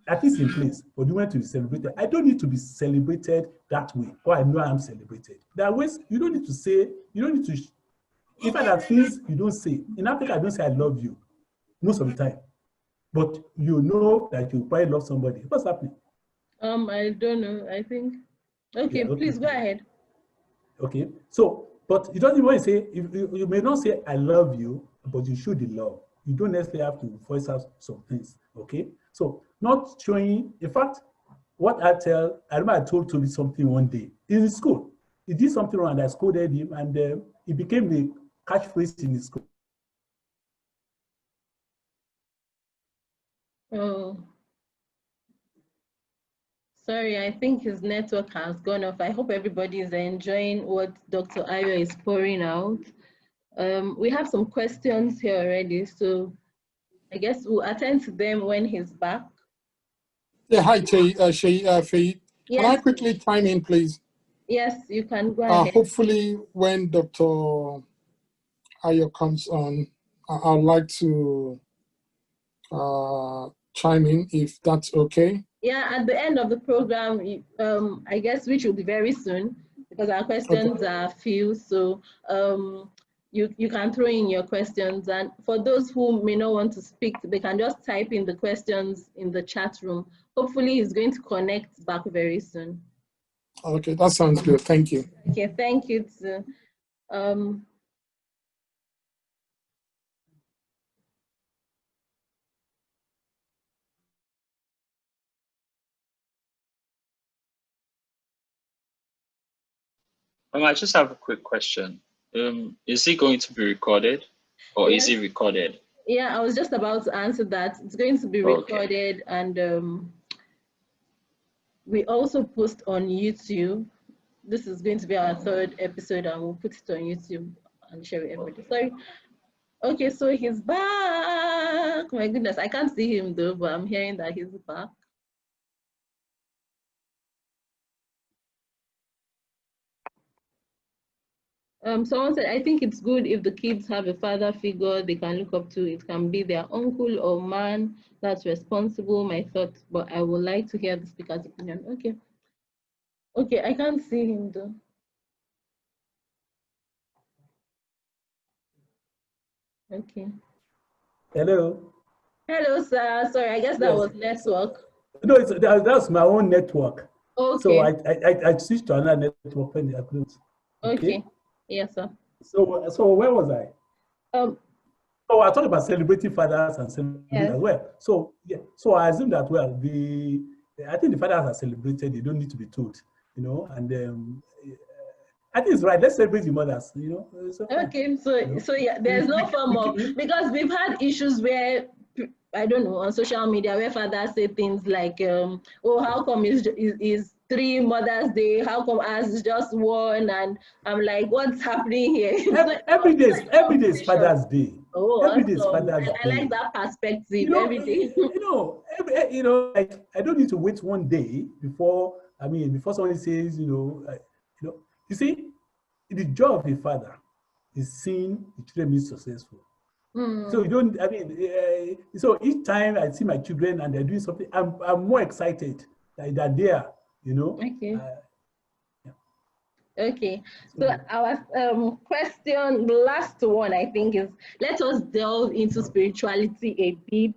that is in place for the women to be celebrated. I don't need to be celebrated that way, or I know I'm celebrated. There are ways you don't need to say. You don't need to. In fact, that things you don't say. In Africa, I don't say "I love you" most of the time, but you know that you probably love somebody. What's happening? I don't know. I think. Okay, yeah, please go ahead. Okay, so, but you don't even want to say, you may not say "I love you," but you show the love. You don't necessarily have to voice out some things, okay? So, not showing, in fact, what I remember I told Toby something one day in school. He did something wrong and I scolded him, and it became the catchphrase in his school. Oh. Sorry, I think his network has gone off. I hope everybody is enjoying what Dr. Ayo is pouring out. We have some questions here already, so I guess we'll attend to them when he's back. Yeah, hi, Faye. Yes. Can I quickly chime in, please? Yes, you can go ahead. Hopefully, when Dr. Ayo comes on, I'd like to chime in, if that's okay. Yeah, at the end of the program, I guess, which will be very soon, because our questions are few, so you can throw in your questions. And for those who may not want to speak, they can just type in the questions in the chat room. Hopefully, he's going to connect back very soon. Okay, that sounds good. Thank you. Okay, thank you too. I just have a quick question. Is it going to be recorded, or is it recorded? Yeah, I was just about to answer that. It's going to be recorded, and we also post on YouTube. This is going to be our 3rd episode, and we'll put it on YouTube and share it everybody. Sorry. Okay, so he's back. My goodness, I can't see him though, but I'm hearing that he's back. Someone said, I think it's good if the kids have a father figure they can look up to. It can be their uncle or man that's responsible. My thought, but I would like to hear the speaker's opinion. Okay. Okay, I can't see him though. Okay. Hello. Hello, sir. Sorry, I guess that was network. No, that's my own network. Okay. So I switched to another network when I couldn't. Okay. Yes, sir. So where was I? So I talked about celebrating fathers and celebrating as well. So yeah, so I assume that I think the fathers are celebrated. They don't need to be told, you know. And I think it's right. Let's celebrate the mothers, you know. Okay, so yeah, there's no form of, because we've had issues where, I don't know, on social media where fathers say things like, oh, how come is 3 Mother's Day? How come ours is just 1? And I'm like, what's happening here? Every day is Father's Day. Oh, every day is Father's Day. I like that perspective. You know, every day. Like I don't need to wait one day before someone says, you see, the job of a father is seeing the children be successful. So you don't. So each time I see my children and they're doing something, I'm more excited that they are, you know. Okay. Okay. So our question, the last one, I think, is let us delve into spirituality a bit.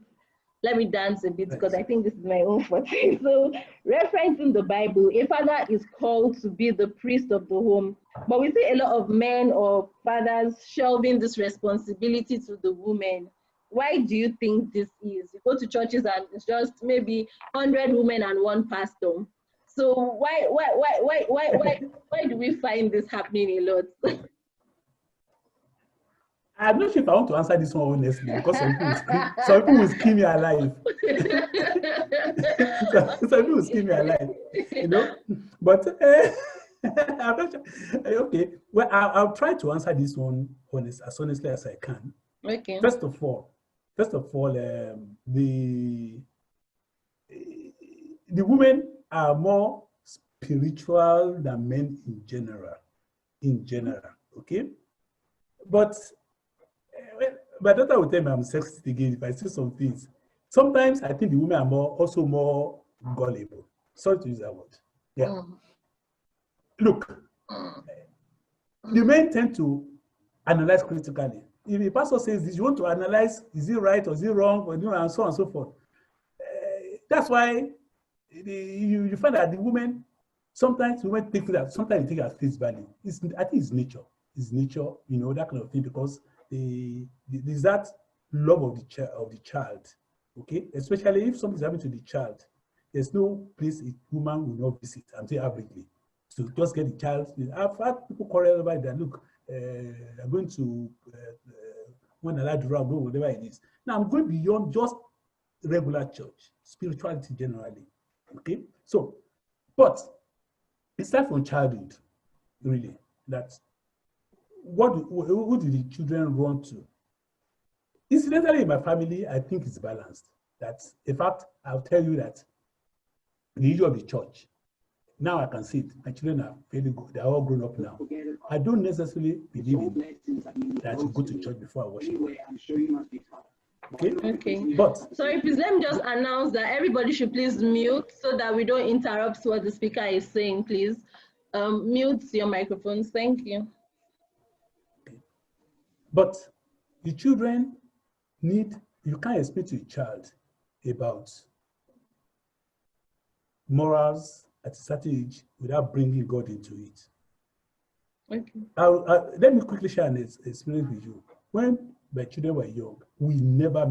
Let me dance a bit because I think this is my own forte. So, referencing the Bible, a father is called to be the priest of the home, but we see a lot of men or fathers shelving this responsibility to the women. Why do you think this is? You go to churches and it's just maybe 100 women and 1 pastor. So why do we find this happening a lot? I'm not sure if I want to answer this one honestly because some people will skin me alive. Some people will skin me alive, you know. But I'm not sure. Okay, well, I'll try to answer this one as honestly as I can. Okay. First of all, the women are more spiritual than men in general. Okay, but my daughter will tell me I'm sexist again if I say some things. Sometimes I think the women are also more gullible. Sorry to use that word. Yeah. Look, the men tend to analyze critically. If a pastor says this, you want to analyze, is it right or is it wrong, or, and so on and so forth. That's why you find that the women, sometimes women take that, sometimes they take it at face value. I think it's nature. It's nature, that kind of thing, because there's that love of the child, okay? Especially if something's happening to the child, there's no place a woman will not visit, I'm saying averagely. So just get the child. I've had people quarrel about that. Look, I'm going to when I like to go, whatever it is. Now I'm going beyond just regular church, spirituality generally. Okay, so, but it starts from childhood, really. That who do the children run to? Incidentally, in my family, I think it's balanced. That, in fact, I'll tell you that the issue of the church. Now I can see it. My children are very good. They're all grown up now. I don't necessarily believe in that I should go to church before I worship. Okay. But sorry, please let me just announce that everybody should please mute so that we don't interrupt what the speaker is saying, please. Mute your microphones. Thank you. Okay. But the children you can't explain to a child about morals at a certain age without bringing God into it. Okay. Let me quickly share an experience with you. When my children were young, we had never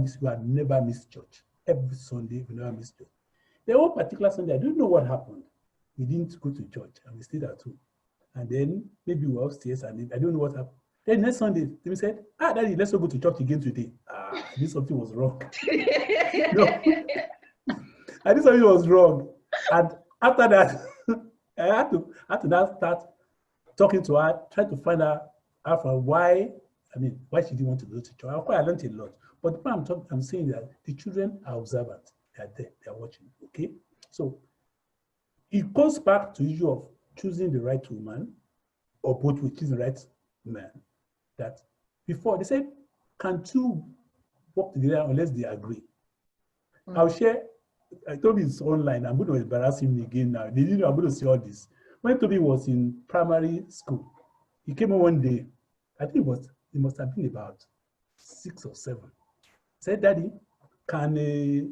missed church. Every Sunday, we never missed church. There was one particular Sunday, I don't know what happened. We didn't go to church and we stayed at home. And then maybe we were upstairs and I don't know what happened. Then next Sunday, they said, Daddy, let's not go to church again today. I knew something was wrong. No, I knew something was wrong. And after that, I had to now start talking to her, trying to find out why she didn't want to go to church. Of course, I learned a lot. But the point I'm saying that the children are observant. They are there, they are watching. Okay? So it goes back to the issue of choosing the right woman, or both with choosing the right man. That before they said, can two work together unless they agree? I'll share. I told you it's online. I'm going to embarrass him again now. They didn't know I'm going to see all this. When Toby was in primary school, he came on one day. I think it must have been about 6 or 7. Said, Daddy, can a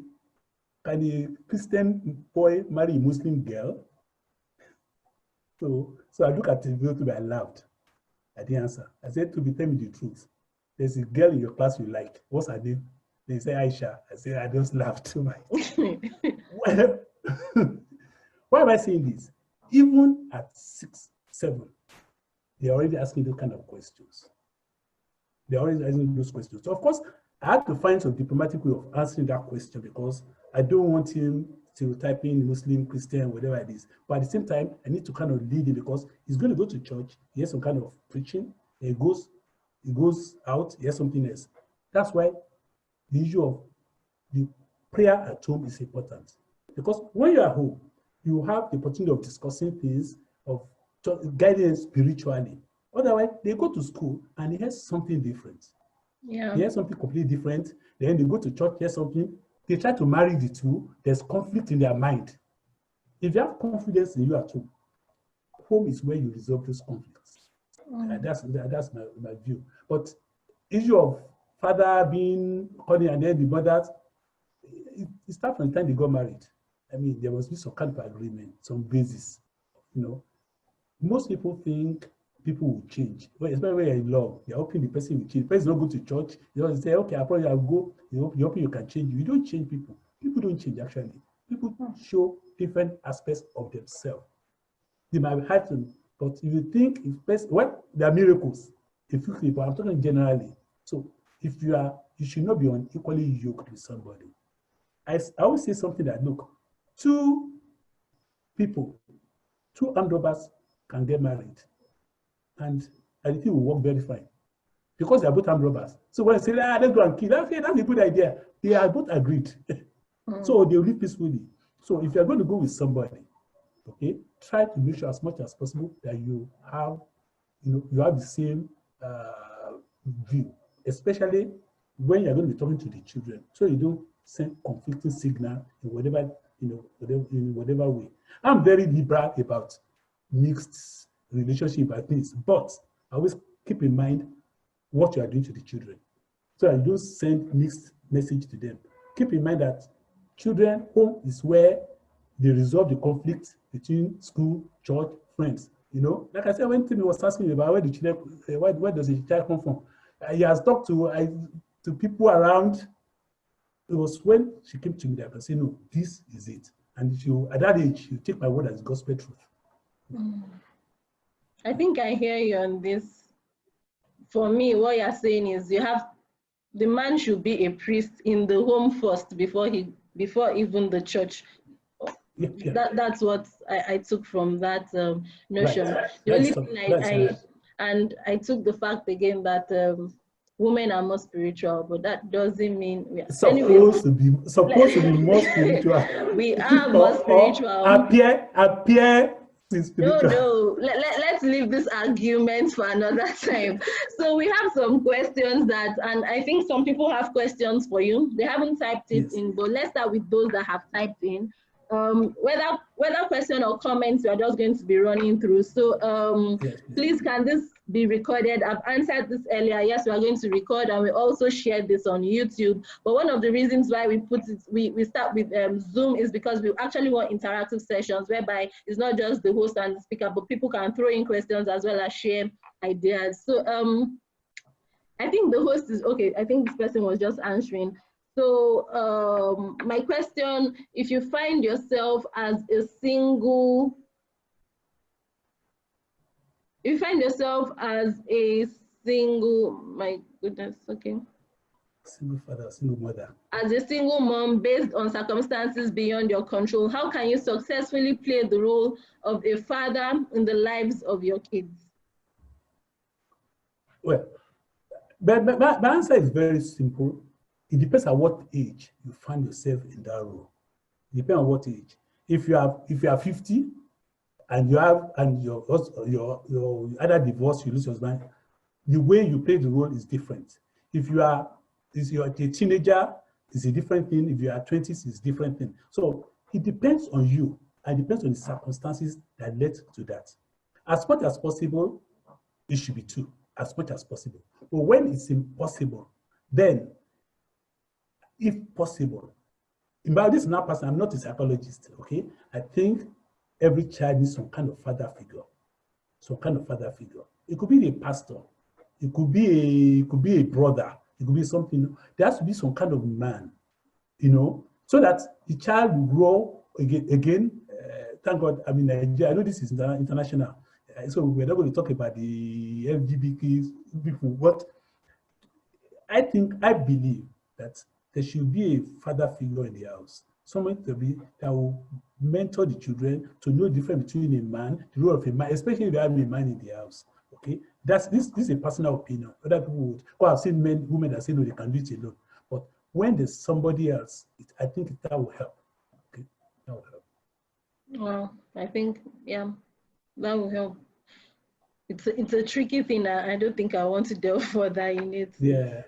Christian boy marry a Muslim girl? So I look at Toby, I laughed. I didn't answer. I said, Toby, tell me the truth. There's a girl in your class you like. What's her name? They say Aisha. I say, I just laughed too much. Why am I saying this? Even at 6, 7, they're already asking those kind of questions. They're already asking those questions. So of course, I had to find some diplomatic way of answering that question because I don't want him stereotyping Muslim, Christian, whatever it is. But at the same time, I need to kind of lead him because he's going to go to church, he has some kind of preaching, he goes out, he has something else. That's why the issue of the prayer at home is important. Because when you're at home, you have the opportunity of discussing things, of guiding spiritually. Otherwise, they go to school and they hear something different. Yeah. They hear something completely different. Then they go to church, hear something. They try to marry the two. There's conflict in their mind. If you have confidence in you at home is where you resolve those conflicts. That's my view. But issue of father being calling and then the mother, it starts from the time they got married. I mean, there must be some kind of agreement, some basis. Most people think people will change. Well, especially when you're in love, you're hoping the person will change. The person is not going to church. You say, okay, I'll go. You're hoping you can change. You don't change people. People don't change, actually. people show different aspects of themselves. They might have to, but if you think there are miracles, but I'm talking generally. So if you should not be unequally yoked with somebody. I always say something that, look, two armed robbers can get married, and I think it will work very fine because they are both armed robbers. So when I say, let's go and kill, that's a good idea. They are both agreed. So they will live peacefully. So if you're going to go with somebody, okay, try to make sure as much as possible that you have the same view, especially when you're going to be talking to the children, so you don't send conflicting signal in whatever way. I'm very liberal about mixed relationship and things, but I always keep in mind what you are doing to the children, so that you don't send mixed message to them. Keep in mind that children, home is where they resolve the conflict between school, church, friends. Like I said, when Timmy was asking me about where the children, where does the child come from, he has talked to people around. It was when she came to me that I said, no, this is it. And at that age, you take my word as gospel truth. I think I hear you on this. For me, what you're saying is the man should be a priest in the home first before even the church. Yeah. That's what I took from that notion. Right. The only thing I took the fact again that women are more spiritual, but that doesn't mean we are supposed to be more spiritual. We are more spiritual. Appear spiritual. No. Let's leave this argument for another time. So we have some questions and I think some people have questions for you. They haven't typed it in, but let's start with those that have typed in. Whether question or comments, we are just going to be running through. So please, can this be recorded? I've answered this earlier. Yes, we are going to record, and we also share this on YouTube. But one of the reasons why we start with Zoom is because we actually want interactive sessions whereby it's not just the host and the speaker, but people can throw in questions as well as share ideas. So I think the host is okay. I think this person was just answering. So my question, if you find yourself as a single, my goodness, okay. Single father, single mother. As a single mom based on circumstances beyond your control, how can you successfully play the role of a father in the lives of your kids? Well, but my answer is very simple. It depends on what age you find yourself in that role. It depends on what age. If you are 50 and you're either divorced, you lose your husband, the way you play the role is different. If you're a teenager, it's a different thing. If you are 20s, it's a different thing. So it depends on you and it depends on the circumstances that led to that. As much as possible, it should be two, as much as possible. But when it's impossible, then if possible, this is not person, I'm not a psychologist, okay? I think every child needs some kind of father figure. It could be a pastor, it could be a brother, it could be something. There has to be some kind of man, so that the child will grow again. Thank God, I Nigeria, I know this is international, so we're not going to talk about the LGBT people, but I believe that there should be a father figure in the house, someone that will mentor the children to know the difference between a man, the role of a man, especially if you have a man in the house. Okay, this is a personal opinion. Other people would, I've seen women that say no, they can do it alone. But when there's somebody else, I think that will help. Okay, that will help. Well, I think that will help. It's a tricky thing. I don't think I want to delve further in it. Yeah.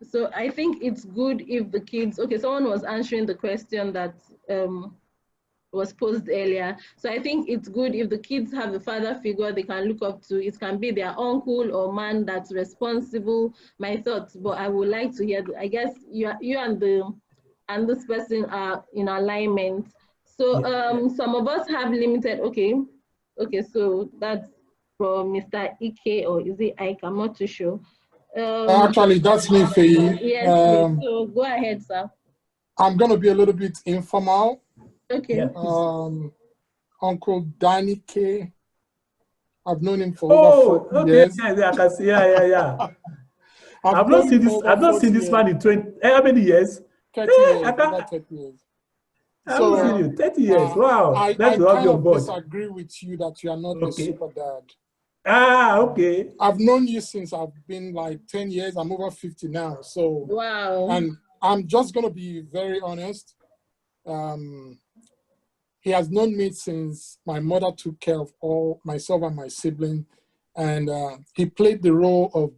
So I think it's good if the kids. Okay, someone was answering the question that was posed earlier. So I think it's good if the kids have a father figure they can look up to. It can be their uncle or man that's responsible. My thoughts, but I would like to hear. I guess you and this person are in alignment. So some of us have limited. Okay. So that's for Mr. Ike, or is it Ike? I'm not too sure. Actually, that's me, Faye. Yes, so go ahead, sir. I'm going to be a little bit informal. Okay. Yeah, please. Uncle Danny K. I've known him for Oh, over 40 okay. years. Yeah, I can see. Yeah. I've I've not known him seen for this. over I've not 40 seen this years. man in 20. How many years? 30 years, I over can't. 30 years. I haven't seen So you. 30 years. Wow. I That's all kind your of board. disagree with you that you are not a Okay. super dad. Okay. I've known you since I've been like 10 years. I'm over 50 now. So, Wow. and I'm just going to be very honest. He has known me since my mother took care of all myself and my sibling. And he played the role of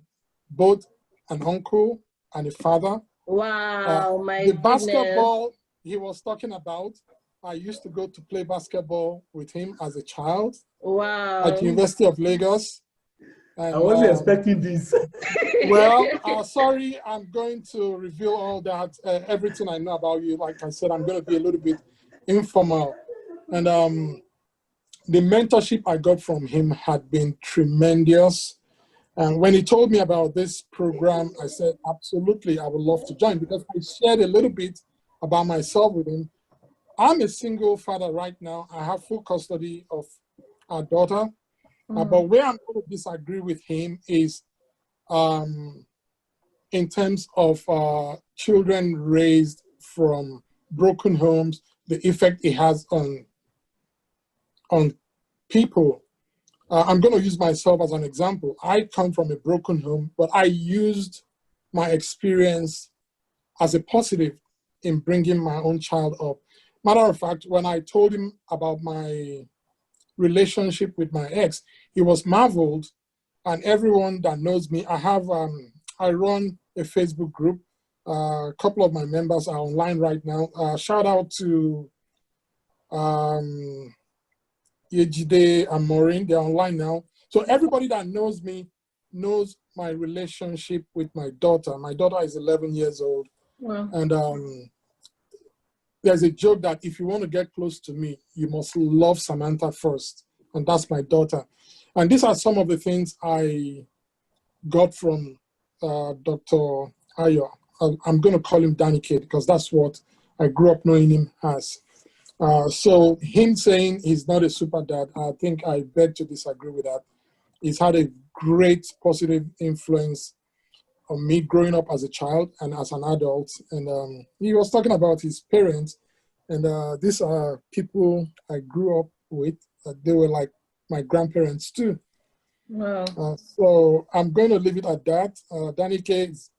both an uncle and a father. Wow, my The goodness. basketball he was talking about, I used to go to play basketball with him as a child Wow. at the University of Lagos. And, I wasn't expecting this. well, sorry, I'm going to reveal all that, everything I know about you. Like I said, I'm going to be a little bit informal. And the mentorship I got from him had been tremendous. And when he told me about this program, I said, absolutely, I would love to join, because I shared a little bit about myself with him. I'm a single father right now. I have full custody of our daughter. But where I'm going to disagree with him is in terms of children raised from broken homes, the effect it has on people. I'm going to use myself as an example. I come from a broken home, but I used my experience as a positive in bringing my own child up. Matter of fact, when I told him about my relationship with my ex, he was marveled. And everyone that knows me, I run a Facebook group. A couple of my members are online right now. Shout out to Yejide and Maureen, they're online now. So everybody that knows me knows my relationship with my daughter. My daughter is 11 years old. Wow. And there's a joke that if you want to get close to me, you must love Samantha first. And that's my daughter. And these are some of the things I got from Dr. Ayo. I'm going to call him Danny K, because that's what I grew up knowing him as. So him saying he's not a super dad, I think I beg to disagree with that. He's had a great positive influence on me growing up as a child and as an adult. And he was talking about his parents, and these are people I grew up with. They were like my grandparents too. Wow. So I'm going to leave it at that. Danny K, it's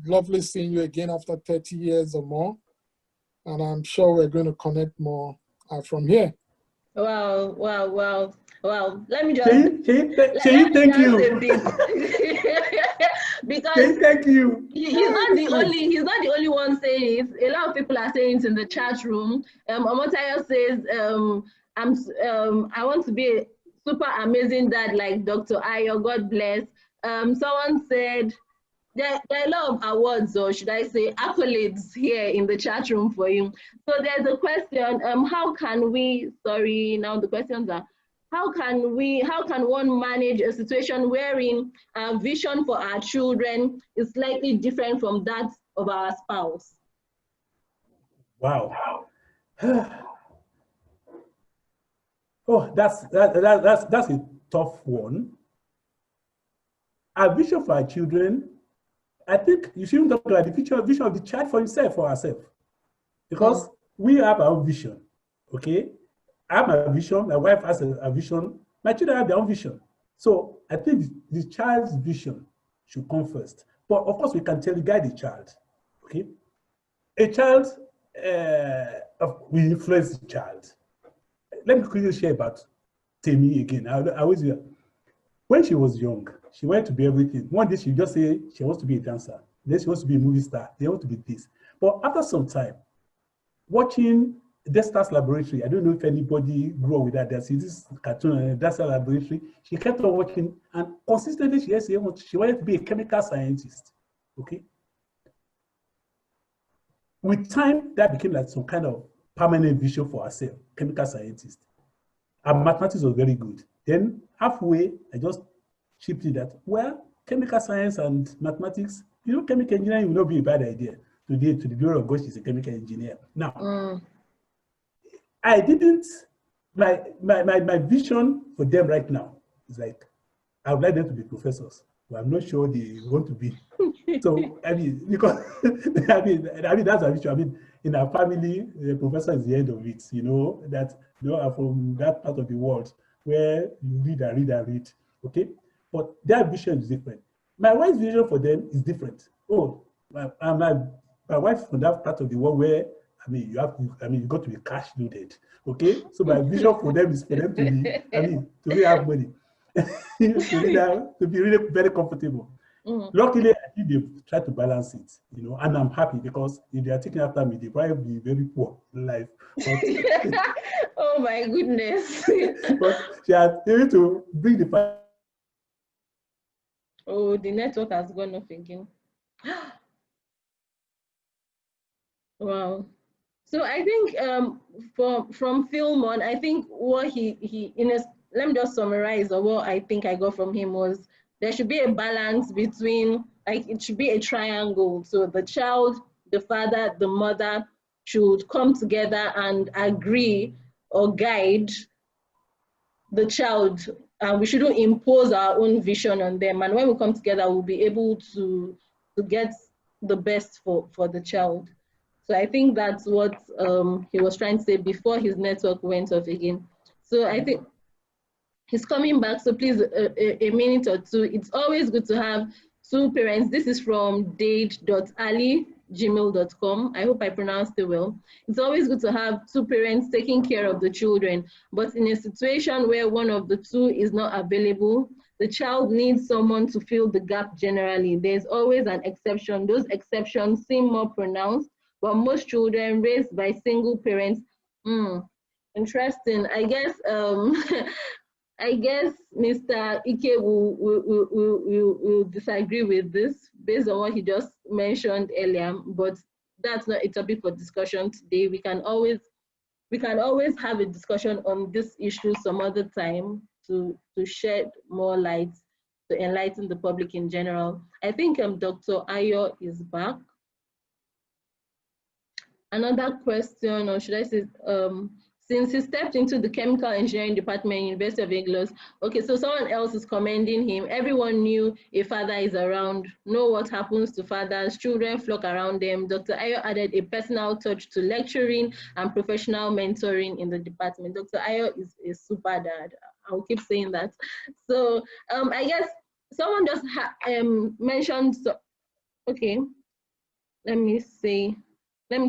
lovely seeing you again after 30 years or more. And I'm sure we're going to connect more from here. Wow. Let me just Thank you. Because Thank you. he's not the only one saying it. A lot of people are saying it in the chat room. Omotayo says, I want to be a super amazing dad like Dr. Ayo, God bless. Someone said there are a lot of awards, or should I say accolades, here in the chat room for you. So there's a question, how can we, now the questions are, how can one manage a situation wherein our vision for our children is slightly different from that of our spouse? Wow. Oh, that's a tough one. Our vision for our children, I think you shouldn't talk about the vision of the child for himself, for herself. Because we have our own vision, okay? I have my vision, my wife has a vision, my children have their own vision. So I think the child's vision should come first. But of course, we can guide the child, okay? A child, we influence the child. Let me quickly share about Temi again. I always do that. When she was young, she wanted to be everything. One day she just say she wants to be a dancer. Then she wants to be a movie star. They want to be this. But after some time, watching Dexter's Laboratory, I don't know if anybody grew up with that. There's this cartoon, Dexter's Laboratory. She kept on watching, and consistently she wanted to be a chemical scientist. Okay. With time, that became like some kind of permanent vision for herself, chemical scientist. And mathematics was very good. Then halfway, I just chipped in that, well, chemical science and mathematics, chemical engineering will not be a bad idea. To the glory of God, she's a chemical engineer. Now, I didn't, my vision for them right now is like, I would like them to be professors, but I'm not sure they want to be. So, I mean, because, I mean, that's our issue. I mean, in our family, the professor is the end of it, that, are from that part of the world where you read and read and read, okay? But their vision is different. My wife's vision for them is different. Oh, my wife from that part of the world where, I mean, you got to be cash loaded, okay? So my vision for them is for them to be, to really have money, to be really very comfortable. Luckily, I think they've tried to balance it, and I'm happy because if they are taking after me, they probably be very poor in life. But, oh my goodness. but they are able to bring the. Oh, the network has gone off again. Wow. So I think from Philemon, I think what let me just summarize what I think I got from him was there should be a balance between, like, it should be a triangle. So the child, the father, the mother should come together and agree or guide the child. And we shouldn't impose our own vision on them. And when we come together, we'll be able to get the best for the child. So I think that's what he was trying to say before his network went off again. So I think he's coming back. So please, a minute or two. It's always good to have two parents. This is from dade.ali@gmail.com. I hope I pronounced it well. It's always good to have two parents taking care of the children, but in a situation where one of the two is not available, the child needs someone to fill the gap generally. There's always an exception. Those exceptions seem more pronounced, but most children raised by single parents, interesting. I guess Mr. Ike will disagree with this based on what he just mentioned earlier, but that's not a topic for discussion today. We can always have a discussion on this issue some other time to shed more light, to enlighten the public in general. I think Dr. Ayo is back. Another question, or should I say, since he stepped into the chemical engineering department, University of England, okay, so someone else is commending him. Everyone knew a father is around, know what happens to fathers, children flock around them. Dr. Ayo added a personal touch to lecturing and professional mentoring in the department. Dr. Ayo is a super dad. I'll keep saying that. So I guess someone just mentioned, okay, let me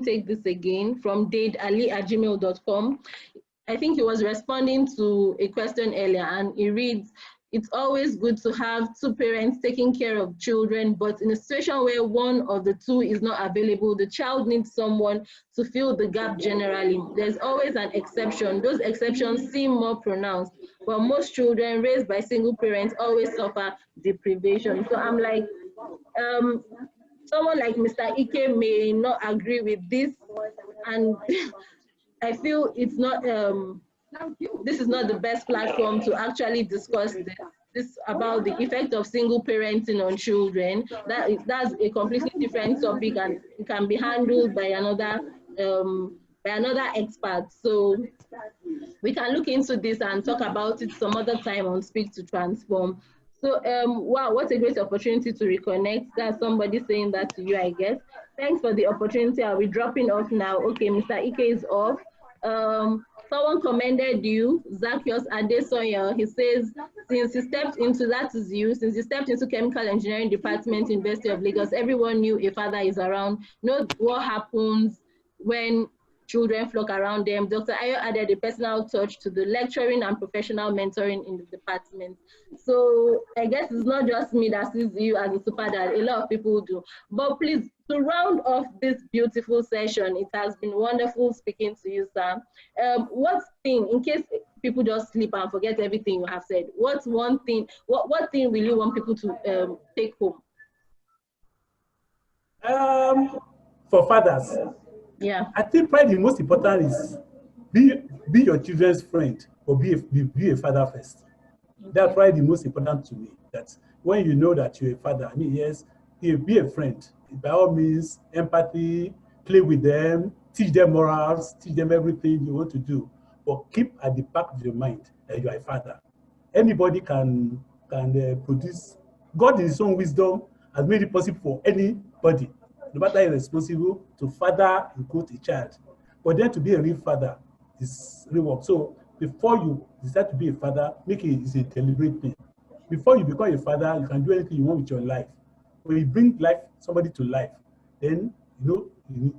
take this again from dadeali@gmail.com. I think he was responding to a question earlier, and it reads, it's always good to have two parents taking care of children, but in a situation where one of the two is not available, the child needs someone to fill the gap generally. There's always an exception. Those exceptions seem more pronounced, but most children raised by single parents always suffer deprivation. So I'm like, someone like Mr. Ike may not agree with this, and I feel it's not, this is not the best platform to actually discuss this about the effect of single parenting on children. That's a completely different topic, and it can be handled by another expert. So we can look into this and talk about it some other time on Speak to Transform. So, wow, what a great opportunity to reconnect. That's somebody saying that to you, I guess. Thanks for the opportunity. I'll be dropping off now. Okay, Mr. Ike is off. Someone commended you, Zacchaeus Adesoya. He says, since you stepped into chemical engineering department, University of Lagos, everyone knew a father is around. Know what happens when children flock around them. Dr. Ayo added a personal touch to the lecturing and professional mentoring in the department. So I guess it's not just me that sees you as a super dad, a lot of people do. But please, to round off this beautiful session, it has been wonderful speaking to you, sir. In case people just sleep and forget everything you have said, what thing will you want people to take home? For fathers, yeah, I think probably the most important is be your children's friend, or be a father first. That's probably the most important to me. That when you know that you're a father, I mean, yes, be a friend. By all means, empathy, play with them, teach them morals, teach them everything you want to do, but keep at the back of your mind that you are a father. Anybody can produce. God in His own wisdom has made it possible for anybody, no matter irresponsible, to father and quote a child. But then to be a real father is real work. So before you decide to be a father, make it is a deliberate thing. Before you become a father, you can do anything you want with your life. When you bring somebody to life, then you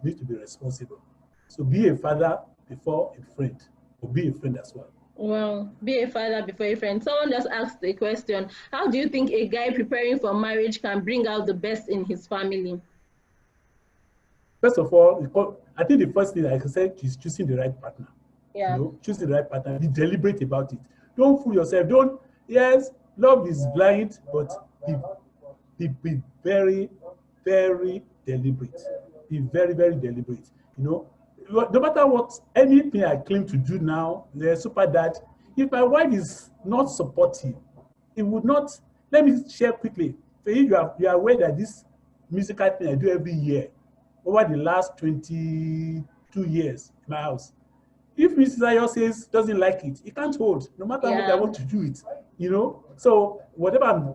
need to be responsible. So be a father before a friend, or be a friend as well. Well, be a father before a friend. Someone just asked a question. How do you think a guy preparing for marriage can bring out the best in his family? First of all, I think the first thing, like I said, is choosing the right partner. Yeah. Choose the right partner. Be deliberate about it. Don't fool yourself. Yes, love is blind, but be very, very deliberate. Be very, very deliberate. No matter what, anything I claim to do now, the super dad, if my wife is not supportive, it would not. Let me share quickly. For you are aware that this musical thing I do every year, over the last 22 years in my house, if Mrs. Ayo says doesn't like it, it can't hold, no matter what I want to do it. So whatever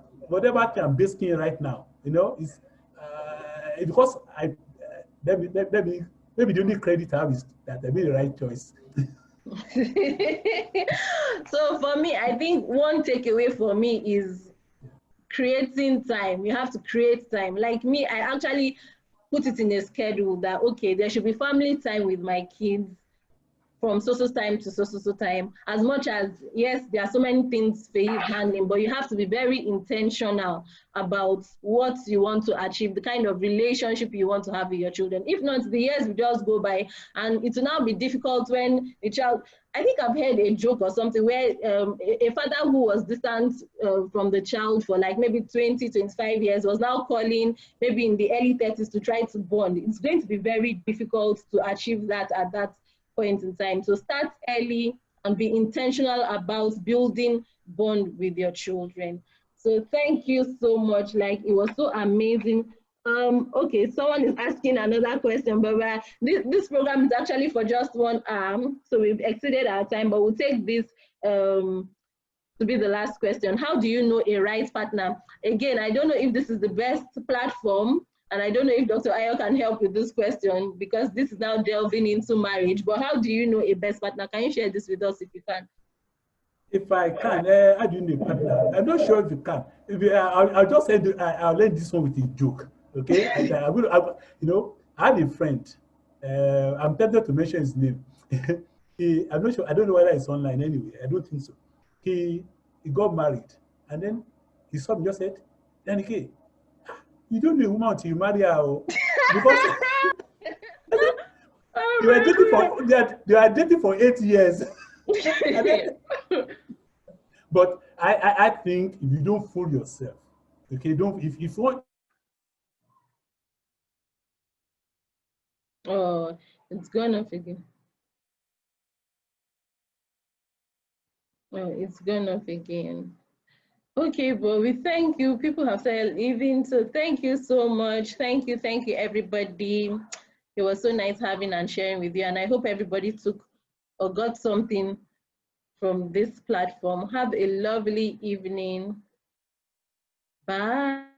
thing I'm basking right now, is because maybe the only credit I have is that I made the right choice. So for me, I think one takeaway for me is creating time. You have to create time. Like me, I actually put it in a schedule that, okay, there should be family time with my kids from so time to so time. As much as, yes, there are so many things for you handling, but you have to be very intentional about what you want to achieve, the kind of relationship you want to have with your children. If not, the years will just go by, and it will now be difficult when the child, I think I've heard a joke or something where a father who was distant from the child for like maybe 20, 25 years was now calling maybe in the early 30s to try to bond. It's going to be very difficult to achieve that at that point in time. So start early and be intentional about building bond with your children. So thank you so much. Like, it was so amazing. Okay, someone is asking another question, but this program is actually for just 1 hour, so we've exceeded our time, but we'll take this to be the last question. How do you know a right partner? Again, I don't know if this is the best platform, and I don't know if Dr. Ayo can help with this question, because this is now delving into marriage, but how do you know a best partner? Can you share this with us if you can? If I can, how do you know a partner? I'm not sure if you can. I'll just end. I'll end this one with a joke. Okay, I had a friend. I'm tempted to mention his name. I'm not sure. I don't know whether it's online anyway. I don't think so. He got married, and then his son just said, "Danny, you don't know a woman until you marry her," because they are dating for 8 years. But I think if you don't fool yourself, okay, if you want. Oh, it's gone off again. Oh, it's gone off again. Okay, but we thank you. People have said leaving, so thank you so much. Thank you, everybody. It was so nice having and sharing with you, and I hope everybody took or got something from this platform. Have a lovely evening. Bye.